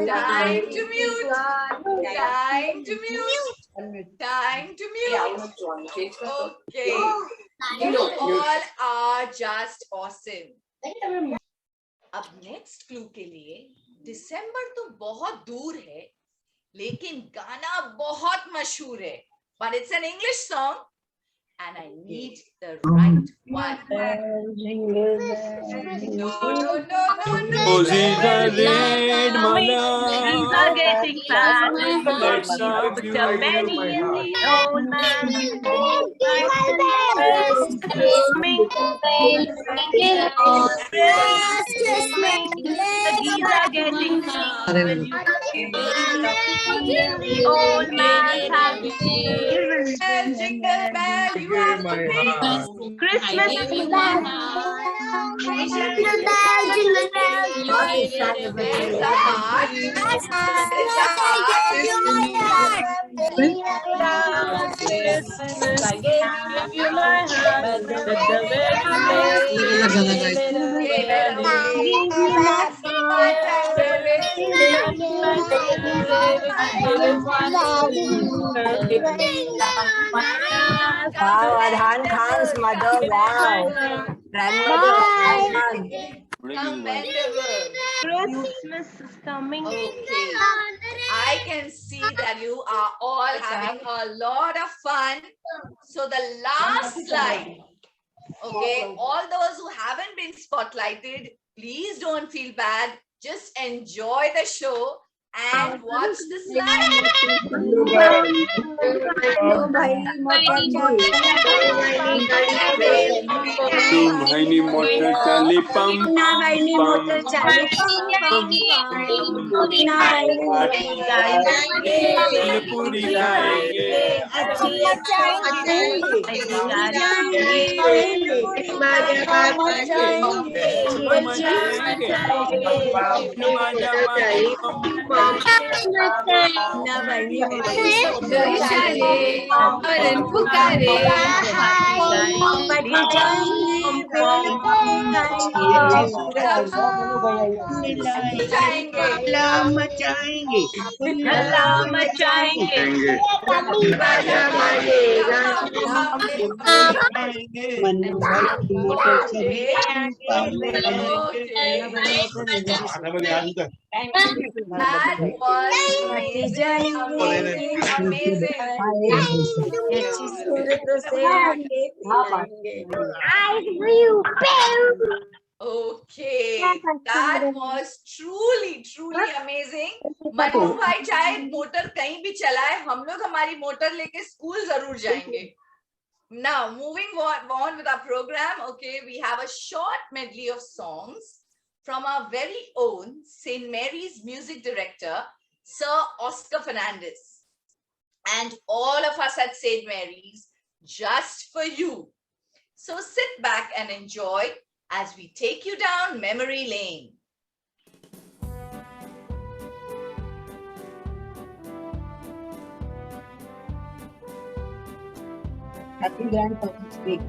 Time to mute. Time to mute. Time to mute. Okay. You all are just awesome. अब नेक्स्ट क्लू के लिए, दिसंबर तो बहुत दूर है लेकिन गाना बहुत मशहूर है, but it's an English song and I need the right one. Jingle bells, No, no, no, no, no. Posies are red, my These love. are getting fat. Let's have Put you a in penny my in heart. the old man's the geese are getting fat. When you the old man's house. Jingle bell, you have to pay. Christmas is Jingle bell, jingle bell. There's a heart. There's a heart. Christmas, I give you my heart. Let the Adhan Khan's mother, wow. Grandmother, Adhan Khan. Commendable. Christmas is coming. Okay. I can see that you are all having a lot of fun. So the last slide. Okay, all those who haven't been spotlighted, please don't feel bad. Just enjoy the show and watch the slide. Tiny motor chali pum pum. Puri खाएंगे. That was amazing. Okay, that was truly amazing. Manu भाई चाहे motor कहीं भी चलाए, हम लोग हमारी motor लेके स्कूल जरूर जाएंगे. Now, moving on with our program, okay, we have a short medley of songs from our very own St. Mary's music director, Sir Oscar Fernandez. And all of us at St. Mary's, just for you. So sit back and enjoy as we take you down memory lane. Happy Grandparents' Day.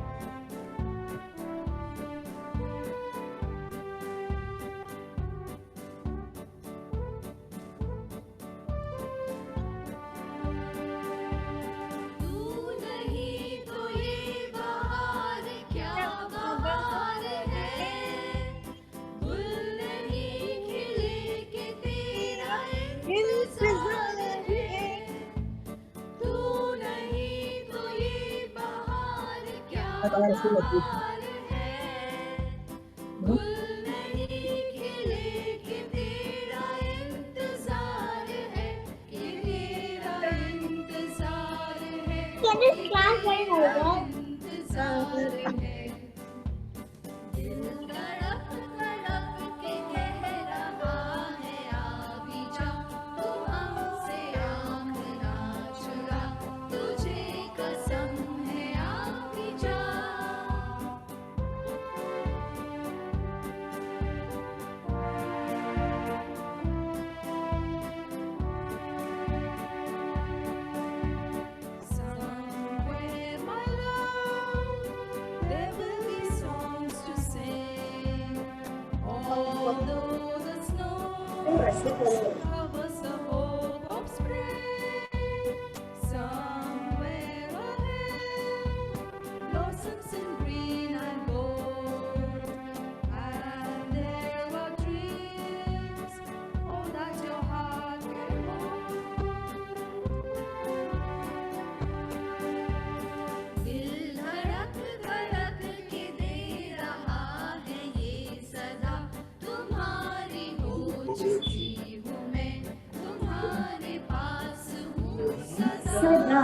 सदा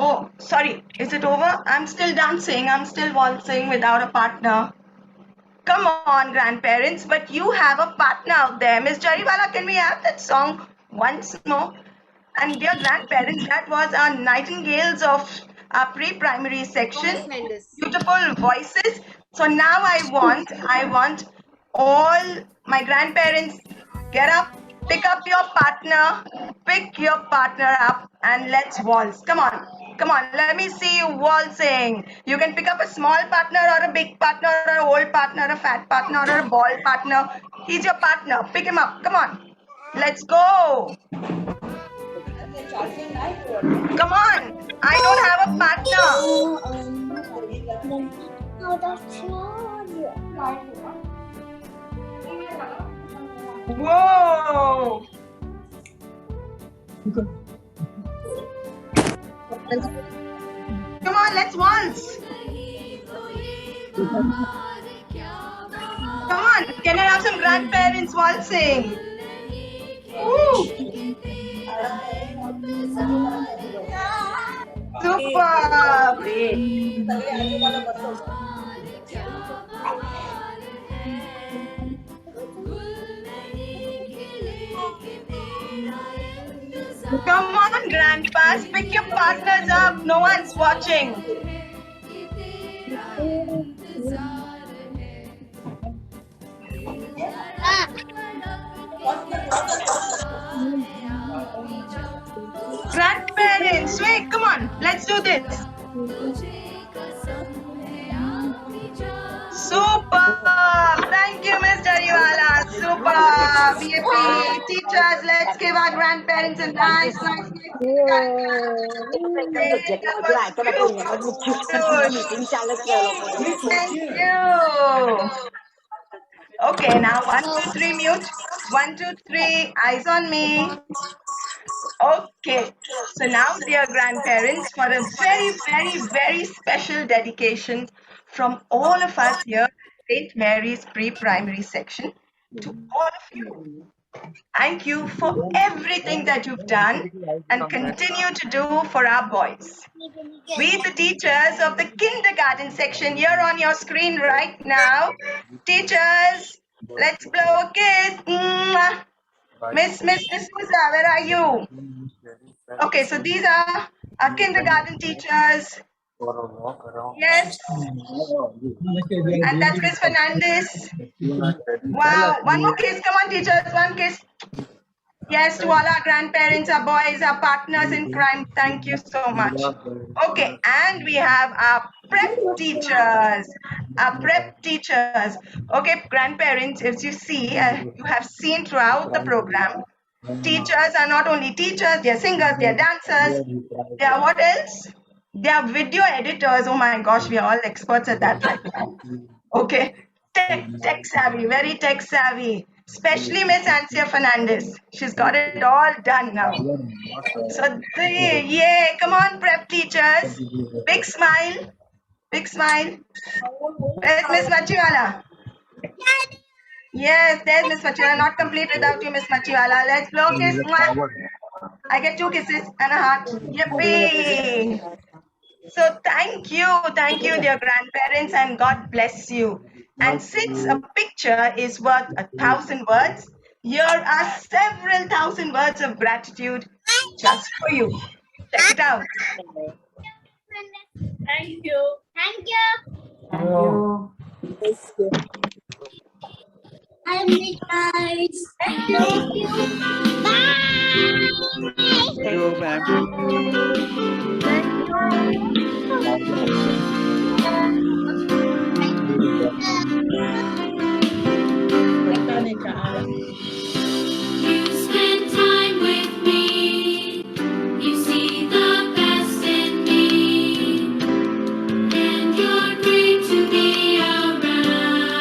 Oh, sorry. Is it over? I'm still dancing. I'm still waltzing without a partner. Come on, grandparents, but you have a partner out there. Miss Jariwala, can we have that song once more? And dear grandparents, that was our nightingales of our pre-primary section. Beautiful voices. So now I want all my grandparents, get up, pick up your partner, pick your partner up and let's waltz. Come on. Come on, let me see you waltzing. You can pick up a small partner or a big partner or an old partner, a fat partner or a bald partner. He's your partner. Pick him up. Come on. Let's go. Come on. I don't have a partner. Whoa. Come on, let's waltz. Come on, can I have some grandparents waltzing? Woo. Super. Come on, grandpas, pick your partners up. No one's watching. Grandparents, wait, come on, let's do this. Super. Thank you, Miss Jariwala. Super. BAP. Teachers, let's give our grandparents a nice Thank you. Okay, now 1, 2, 3, mute. 1, 2, 3, eyes on me. Okay, so now, dear grandparents, for a very, very, very special dedication from all of us here at St. Mary's Pre-Primary Section to all of you. Thank you for everything that you've done and continue to do for our boys. We, the teachers of the kindergarten section, here on your screen right now. Teachers, let's blow a kiss. Mwah. Miss Musa, where are you? Okay, so these are our kindergarten teachers. Yes. And that's Miss Fernandez. Wow. One more kiss. Come on, teachers. One kiss. Yes, to all our grandparents, our boys, our partners in crime. Thank you so much. Okay, and we have our prep teachers. Our prep teachers. Okay, grandparents, as you see, you have seen throughout the program, teachers are not only teachers, they're singers, they're dancers, they are what else? They are video editors. Oh my gosh, we are all experts at that right now. Okay, tech savvy, very tech savvy. Especially Miss Ancia Fernandez. She's got it all done now. So, yay, come on, prep teachers. Big smile. Big smile. Where's Miss Machiwala? Yes, there's Miss Machiwala. Not complete without you, Miss Machiwala. Let's blow a kiss. I get 2 kisses and a heart. Yippee! So thank you, dear grandparents, and God bless you. And since a picture is worth 1,000 words, here are several thousand words of gratitude just for you. Check it out. Thank you. Thank you. Thank you. I'm the guys. Thank you. Bye. Thank you, ma'am. You spend time with me. You see the best in me. And you're great to be around.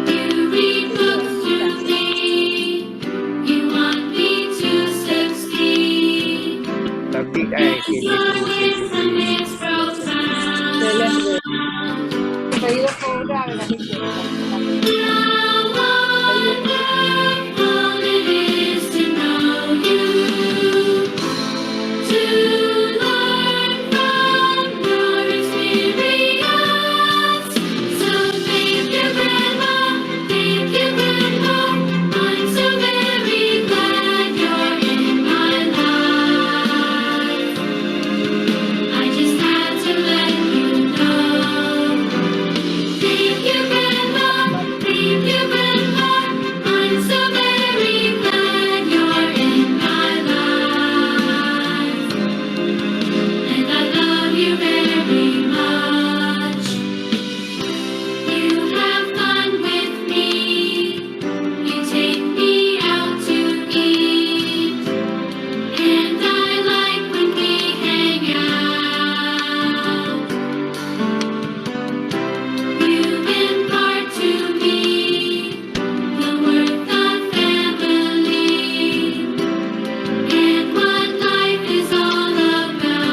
You read books to me. You want me to succeed. Tapi Yes, your wisdom is profound. All it is to know you, to learn from your experience. So thank you, Grandma. Thank you, Grandma. I'm so very glad you're in my life. I just had to let you know. Thank you, Grandma. Thank you, Grandma. I'm so very glad you're in my life. And I love you very much. You have fun with me. You take me out to eat. And I like when we hang out. You impart to me the worth of family and what life is all about.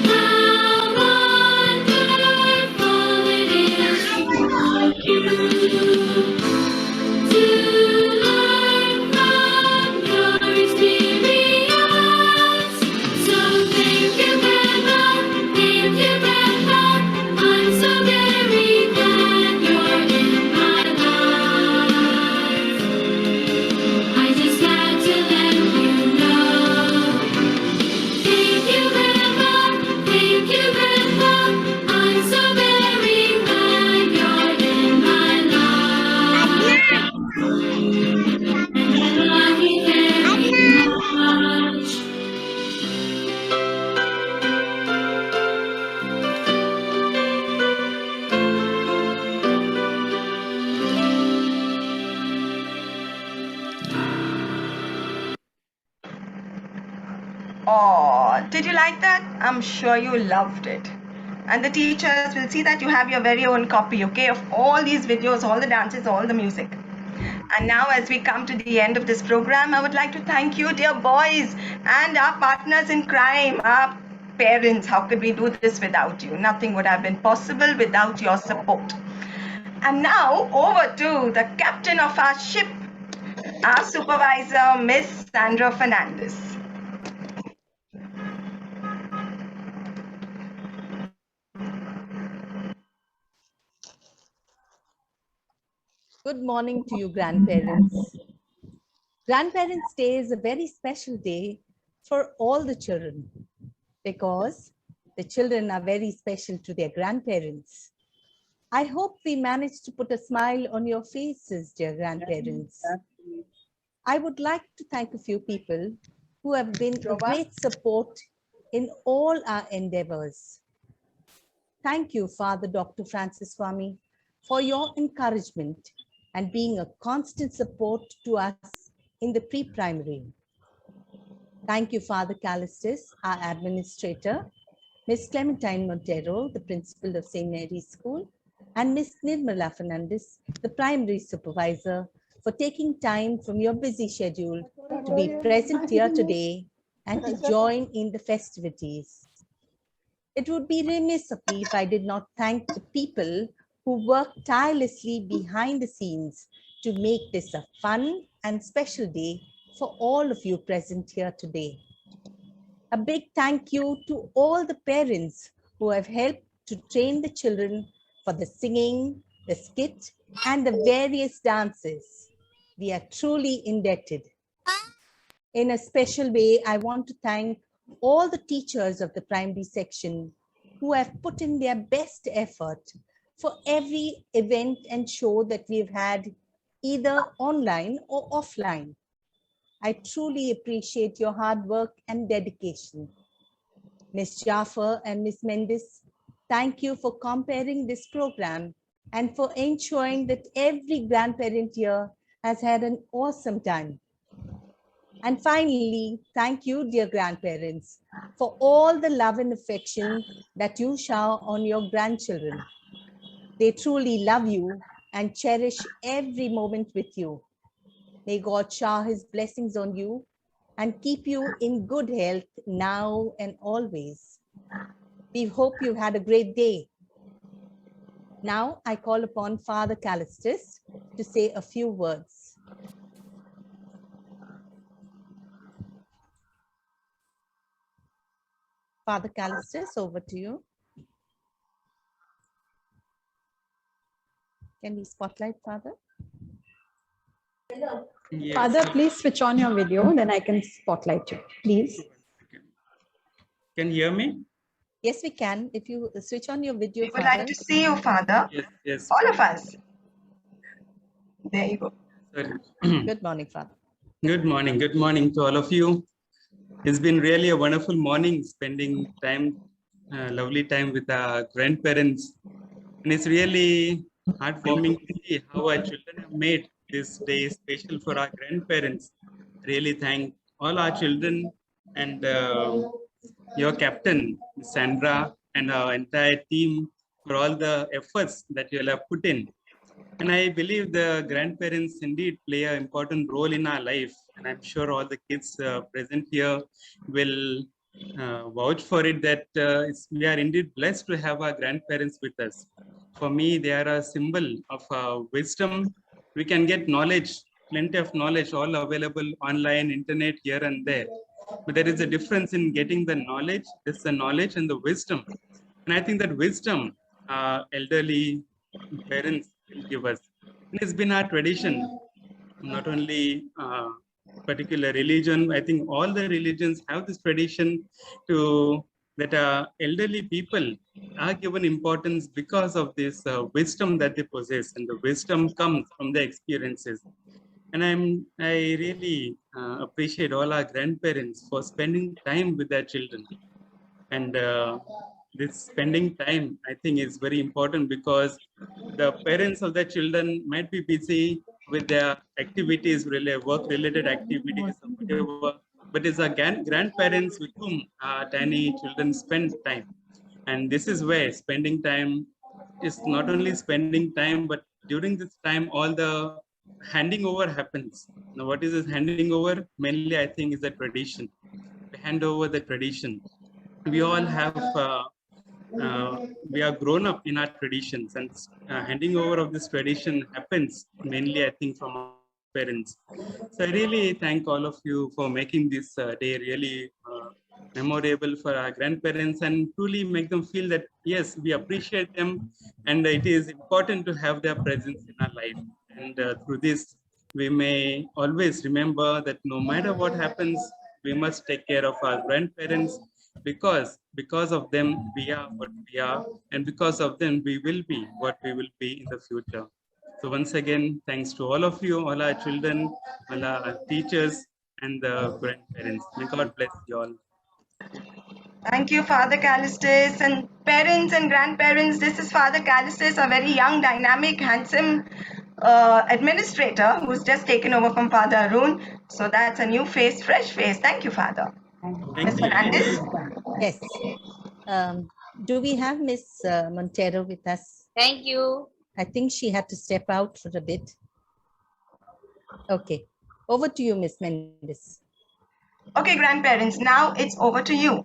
How wonderful it is to know you, to learn from your experience. So thank you, Grandma. Thank you, Grandma. I'm so very glad you're in my life. I just had to let you know. Thank you, Grandma. Thank you, Grandma. I'm so very glad you're in my life. And I love you very much. Oh, did you like that? I'm sure you loved it. And the teachers will see that you have your very own copy, okay, of all these videos, all the dances, all the music. And now, as we come to the end of this program, I would like to thank you, dear boys, and our partners in crime, our parents. How could we do this without you? Nothing would have been possible without your support. And now, over to the captain of our ship, our supervisor, Miss Sandra Fernandez. Good morning to you, grandparents. Grandparents' Day is a very special day for all the children because the children are very special to their grandparents. I hope we managed to put a smile on your faces, dear grandparents. I would like to thank a few people who have been a great support in all our endeavors. Thank you, Father Dr. Francis Swami, for your encouragement and being a constant support to us in the pre-primary. Thank you, Father Callistus, our administrator, Miss Clementine Montero, the principal of St. Mary's School, and Miss Nirmala Fernandez, the primary supervisor, for taking time from your busy schedule to be present here today and to join in the festivities. It would be remiss of me if I did not thank the people who worked tirelessly behind the scenes to make this a fun and special day for all of you present here today. A big thank you to all the parents who have helped to train the children for the singing, the skit, and the various dances. We are truly indebted. In a special way, I want to thank all the teachers of the primary section who have put in their best effort for every event and show that we've had, either online or offline. I truly appreciate your hard work and dedication. Ms. Jaffer and Ms. Mendes, thank you for comparing this program and for ensuring that every grandparent here has had an awesome time. And finally, thank you, dear grandparents, for all the love and affection that you shower on your grandchildren. They truly love you and cherish every moment with you. May God shower his blessings on you and keep you in good health now and always. We hope you had a great day. Now I call upon Father Callistus to say a few words. Father Callistus, over to you. Can we spotlight Father? Yes. Father, please switch on your video, then I can spotlight you, please. Can you hear me? Yes, we can. If you switch on your video, We would like to see you, Father. Yes, yes. All of us. There you go. Sorry. Good morning, Father. Good morning. Good morning to all of you. It's been really a wonderful morning, spending time, lovely time with our grandparents. And it's really heartwarming to see how our children have made this day special for our grandparents. Really thank all our children and your captain, Sandra, and our entire team for all the efforts that you all have put in. And I believe the grandparents indeed play an important role in our life. And I'm sure all the kids present here will vouch for it that we are indeed blessed to have our grandparents with us. For me, they are a symbol of wisdom. We can get knowledge, plenty of knowledge, all available online, internet, here and there. But there is a difference in getting the knowledge. There's the knowledge and the wisdom. And I think that wisdom, elderly parents will give us. And it's been our tradition, not only particular religion. I think all the religions have this tradition to that elderly people are given importance because of this wisdom that they possess, and the wisdom comes from the experiences. And I really appreciate all our grandparents for spending time with their children. And this spending time, I think, is very important because the parents of the children might be busy with their activities, work-related activities, or whatever. But it's our grandparents with whom tiny children spend time. And this is where spending time is not only spending time, but during this time, all the handing over happens. Now, what is this handing over? Mainly, I think, is the tradition. We hand over the tradition. We all have, we are grown up in our traditions, and handing over of this tradition happens mainly, I think, from our parents. So I really thank all of you for making this day really memorable for our grandparents, and truly make them feel that, yes, we appreciate them, and it is important to have their presence in our life. And through this, we may always remember that no matter what happens, we must take care of our grandparents, because of them, we are what we are, and because of them, we will be what we will be in the future. So once again, thanks to all of you, all our children, all our teachers, and the grandparents. May God bless you all. Thank you, Father Callistus. And parents and grandparents, this is Father Callistus, a very young, dynamic, handsome administrator who's just taken over from Father Arun. So that's a new face, fresh face. Thank you, Father. Ms. Fernandez? Yes. Do we have Miss Montero with us? Thank you. I think she had to step out for a bit. Okay. Over to you, Miss Mendes. Okay, grandparents, now it's over to you.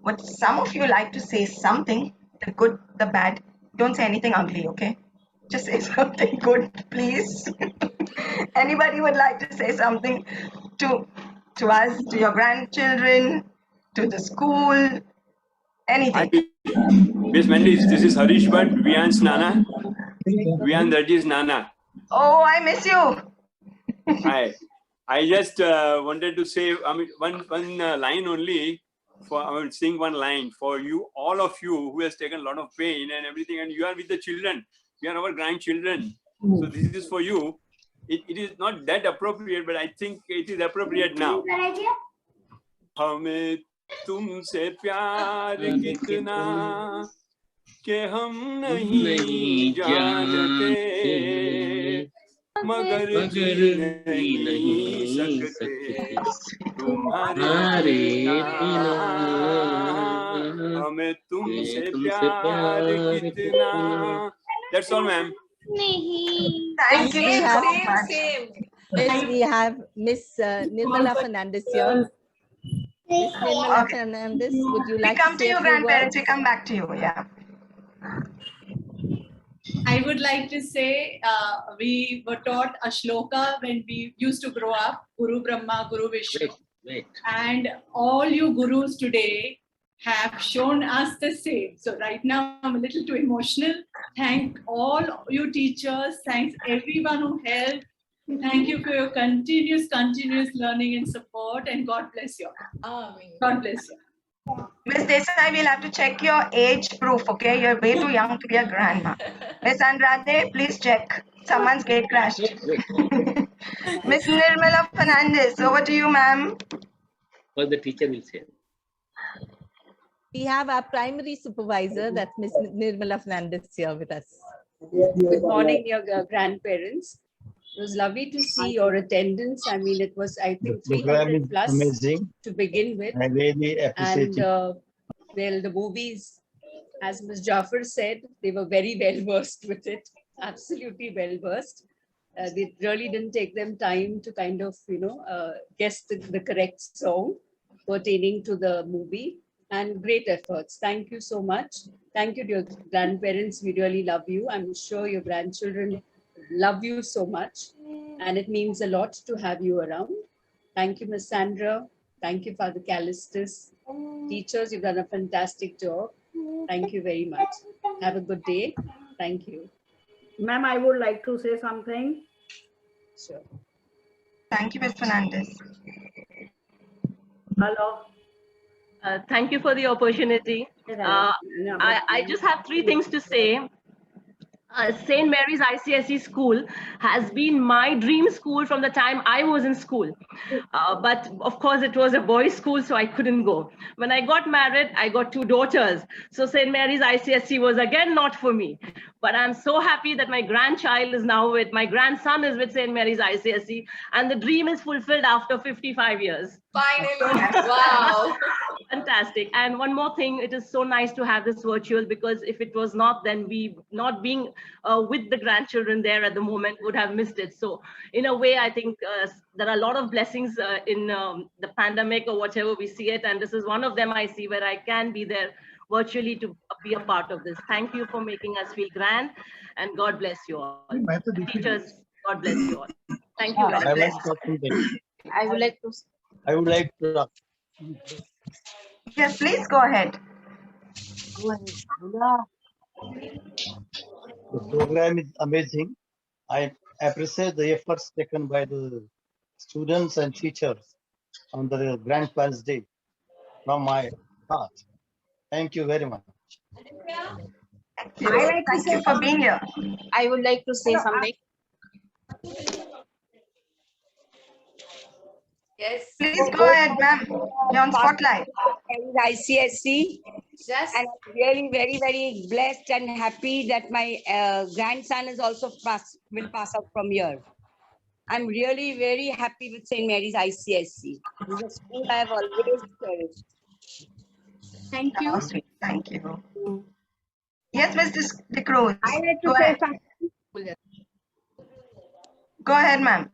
Would some of you like to say something, the good, the bad? Don't say anything ugly, okay? Just say something good, please. Anybody would like to say something to us, to your grandchildren, to the school, anything? Miss Mendes, this is Harish Bhatt, Vian's Nana. Vian Raji's Nana. Oh, I miss you. Hi. I just wanted to say, I mean, one line only. I will sing one line for you, all of you who has taken a lot of pain and everything, and you are with the children. We are our grandchildren. So this is for you. It is not that appropriate, but I think it is appropriate now. हमें तुमसे प्यार कितना कि हम नहीं जानते मगर जी नहीं सकते तुम्हारे बिना हमें तुमसे प्यार कितना. That's all, ma'am. Thank you so much. Yes, we have Miss Nirmala Fernandez here. Miss Nirmala Fernandez, would you like We come to to say you, a few grandparents. words? We come back to you. Yeah. I would like to say we were taught a shloka when we used to grow up, Guru Brahma, Guru Vishnu. And all you gurus today have shown us the same. So right now I'm a little too emotional. Thank all you teachers. Thanks everyone who helped. Thank you for your continuous learning and support, and God bless you. God bless you. Miss Desai, we'll have to check your age proof, okay? You're way too young to be a grandma. Miss Andrade, please check. Someone's gate crashed. Miss Nirmala Fernandez, over to you, ma'am. What the teacher will say. We have our primary supervisor, that's Miss Nirmala Fernandez here with us. Good morning, your grandparents. It was lovely to see your attendance. I mean, it was, I think, The program 300 is plus amazing. to begin with. I really appreciate And it. well, the movies, as Ms. Jaffer said, they were very well versed with it. Absolutely well versed. They really didn't take them time to kind of, guess the correct song pertaining to the movie. And great efforts. Thank you so much. Thank you to your grandparents. We really love you. I'm sure your grandchildren love you so much. And it means a lot to have you around. Thank you, Ms. Sandra. Thank you, Father Callistus. Teachers, you've done a fantastic job. Thank you very much. Have a good day. Thank you. Ma'am, I would like to say something. Sure. Thank you, Ms. Fernandez. Hello. Thank you for the opportunity. I just have 3 things to say. St. Mary's ICSE school has been my dream school from the time I was in school. But of course, it was a boys' school, so I couldn't go. When I got married, I got 2 daughters. So St. Mary's ICSE was again not for me. But I'm so happy that my grandchild is now my grandson is with St. Mary's ICSE, and the dream is fulfilled after 55 years. Finally, wow. Fantastic. And one more thing, it is so nice to have this virtual, because if it was not, then we not being with the grandchildren there at the moment would have missed it. So in a way, I think there are a lot of blessings in the pandemic or whatever we see it. And this is one of them I see where I can be there virtually to be a part of this. Thank you for making us feel grand, and God bless you all. Teachers, God bless you all. Thank you. I like talking to I would like to. I would like to talk. Yes, please go ahead. The program is amazing. I appreciate the efforts taken by the students and teachers on the Grandparents' Day from my heart. Thank you very much. Thank you for being here. I would like to say something. Yes. Please go ahead, ma'am. You're on spotlight. ICSC. Yes. And really very, very blessed and happy that my grandson is also will pass out from here. I'm really very happy with St. Mary's ICSC. This is a school I have always cherished. Thank you. Oh, sweet. Thank you. Yes, Mr. De Cruz. I like to Go say ahead. something. Go ahead, ma'am.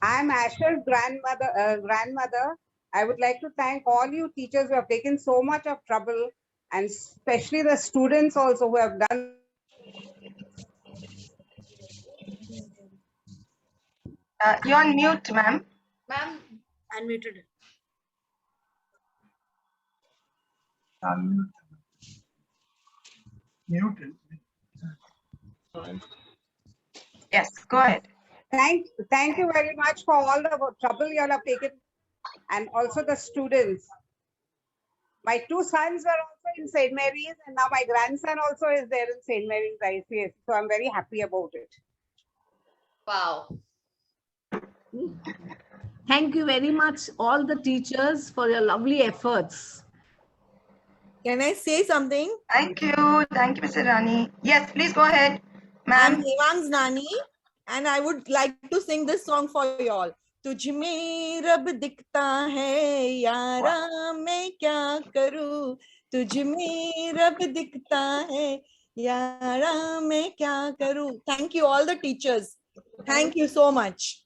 I'm Asher's grandmother. I would like to thank all you teachers who have taken so much of trouble, and especially the students also who have done. You're on mute, ma'am. Ma'am. Unmuted. Yes, go ahead. Thank you very much for all the trouble you all have taken, and also the students. My two sons were also in St. Mary's, and now my grandson also is there in St. Mary's ICS. So I'm very happy about it. Wow. Thank you very much, all the teachers, for your lovely efforts. Can I say something? Thank you, Mr. Rani. Yes, please go ahead, I'm ma'am. Devang's Nani, and I would like to sing this song for you all. तुझ में रब दिखता है यारा मैं क्या करूं, तुझ में रब दिखता है यारा मैं क्या करूं. Thank you all the teachers. Thank you so much.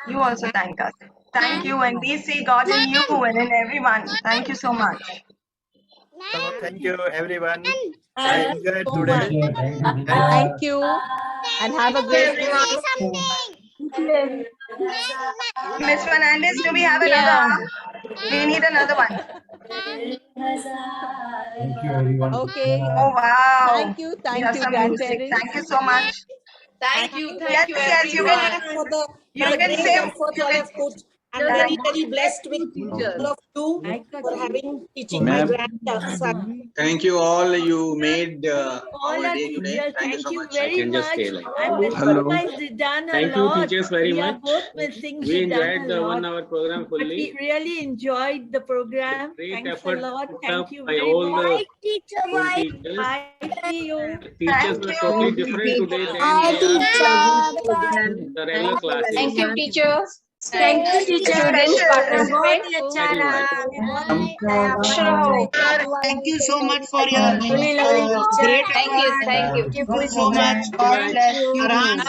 You also thank us. Thank you, and we see God in you and in everyone. Thank you so much. So thank you, everyone. I enjoyed today. Thank you, and have a great day. Miss Fernandez, do we have another? We need another one. Thank you, everyone. Okay. Oh, wow. Thank you, We have some music. grandparents. Thank you so much. Thank you Yes, yes, you everyone. can, For the you can great say. effort you all have put. I'm very, very blessed with all of you for having teaching my Ma'am. grandson. Thank you all. You made All our our day today. teachers, Thank you so much. very can just much. stay like And Mr. Hello. Zidane a Thank you, lot. teachers, very We are much. both missing We Zidane enjoyed the a lot. 1 hour program But we fully. really enjoyed the program. Great Thanks a effort lot. put Thank up you by very all much. the school teachers. Bye. See you. The teachers were totally different today than they are in the regular classes. Thank you, teachers. Thank you, teacher. Students participate. Very much. Thank you so much for your great Thank you, thank you. Thank you so much. God bless Farhan's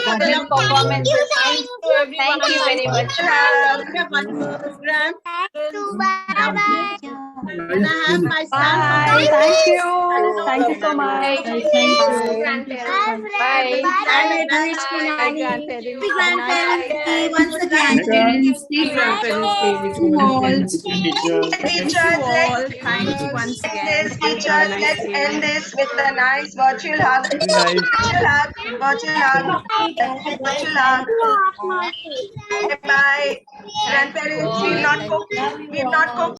Excellent performances. Thank you very much. Program. Bye. Thank you. Thank you so much. Thank you, grandparents. Bye. Once again. Teachers, Thanks once again. let's end this with a nice virtual hug. Virtual hug. Virtual hug. Virtual hug. Bye. Grandparents, we've not cooked.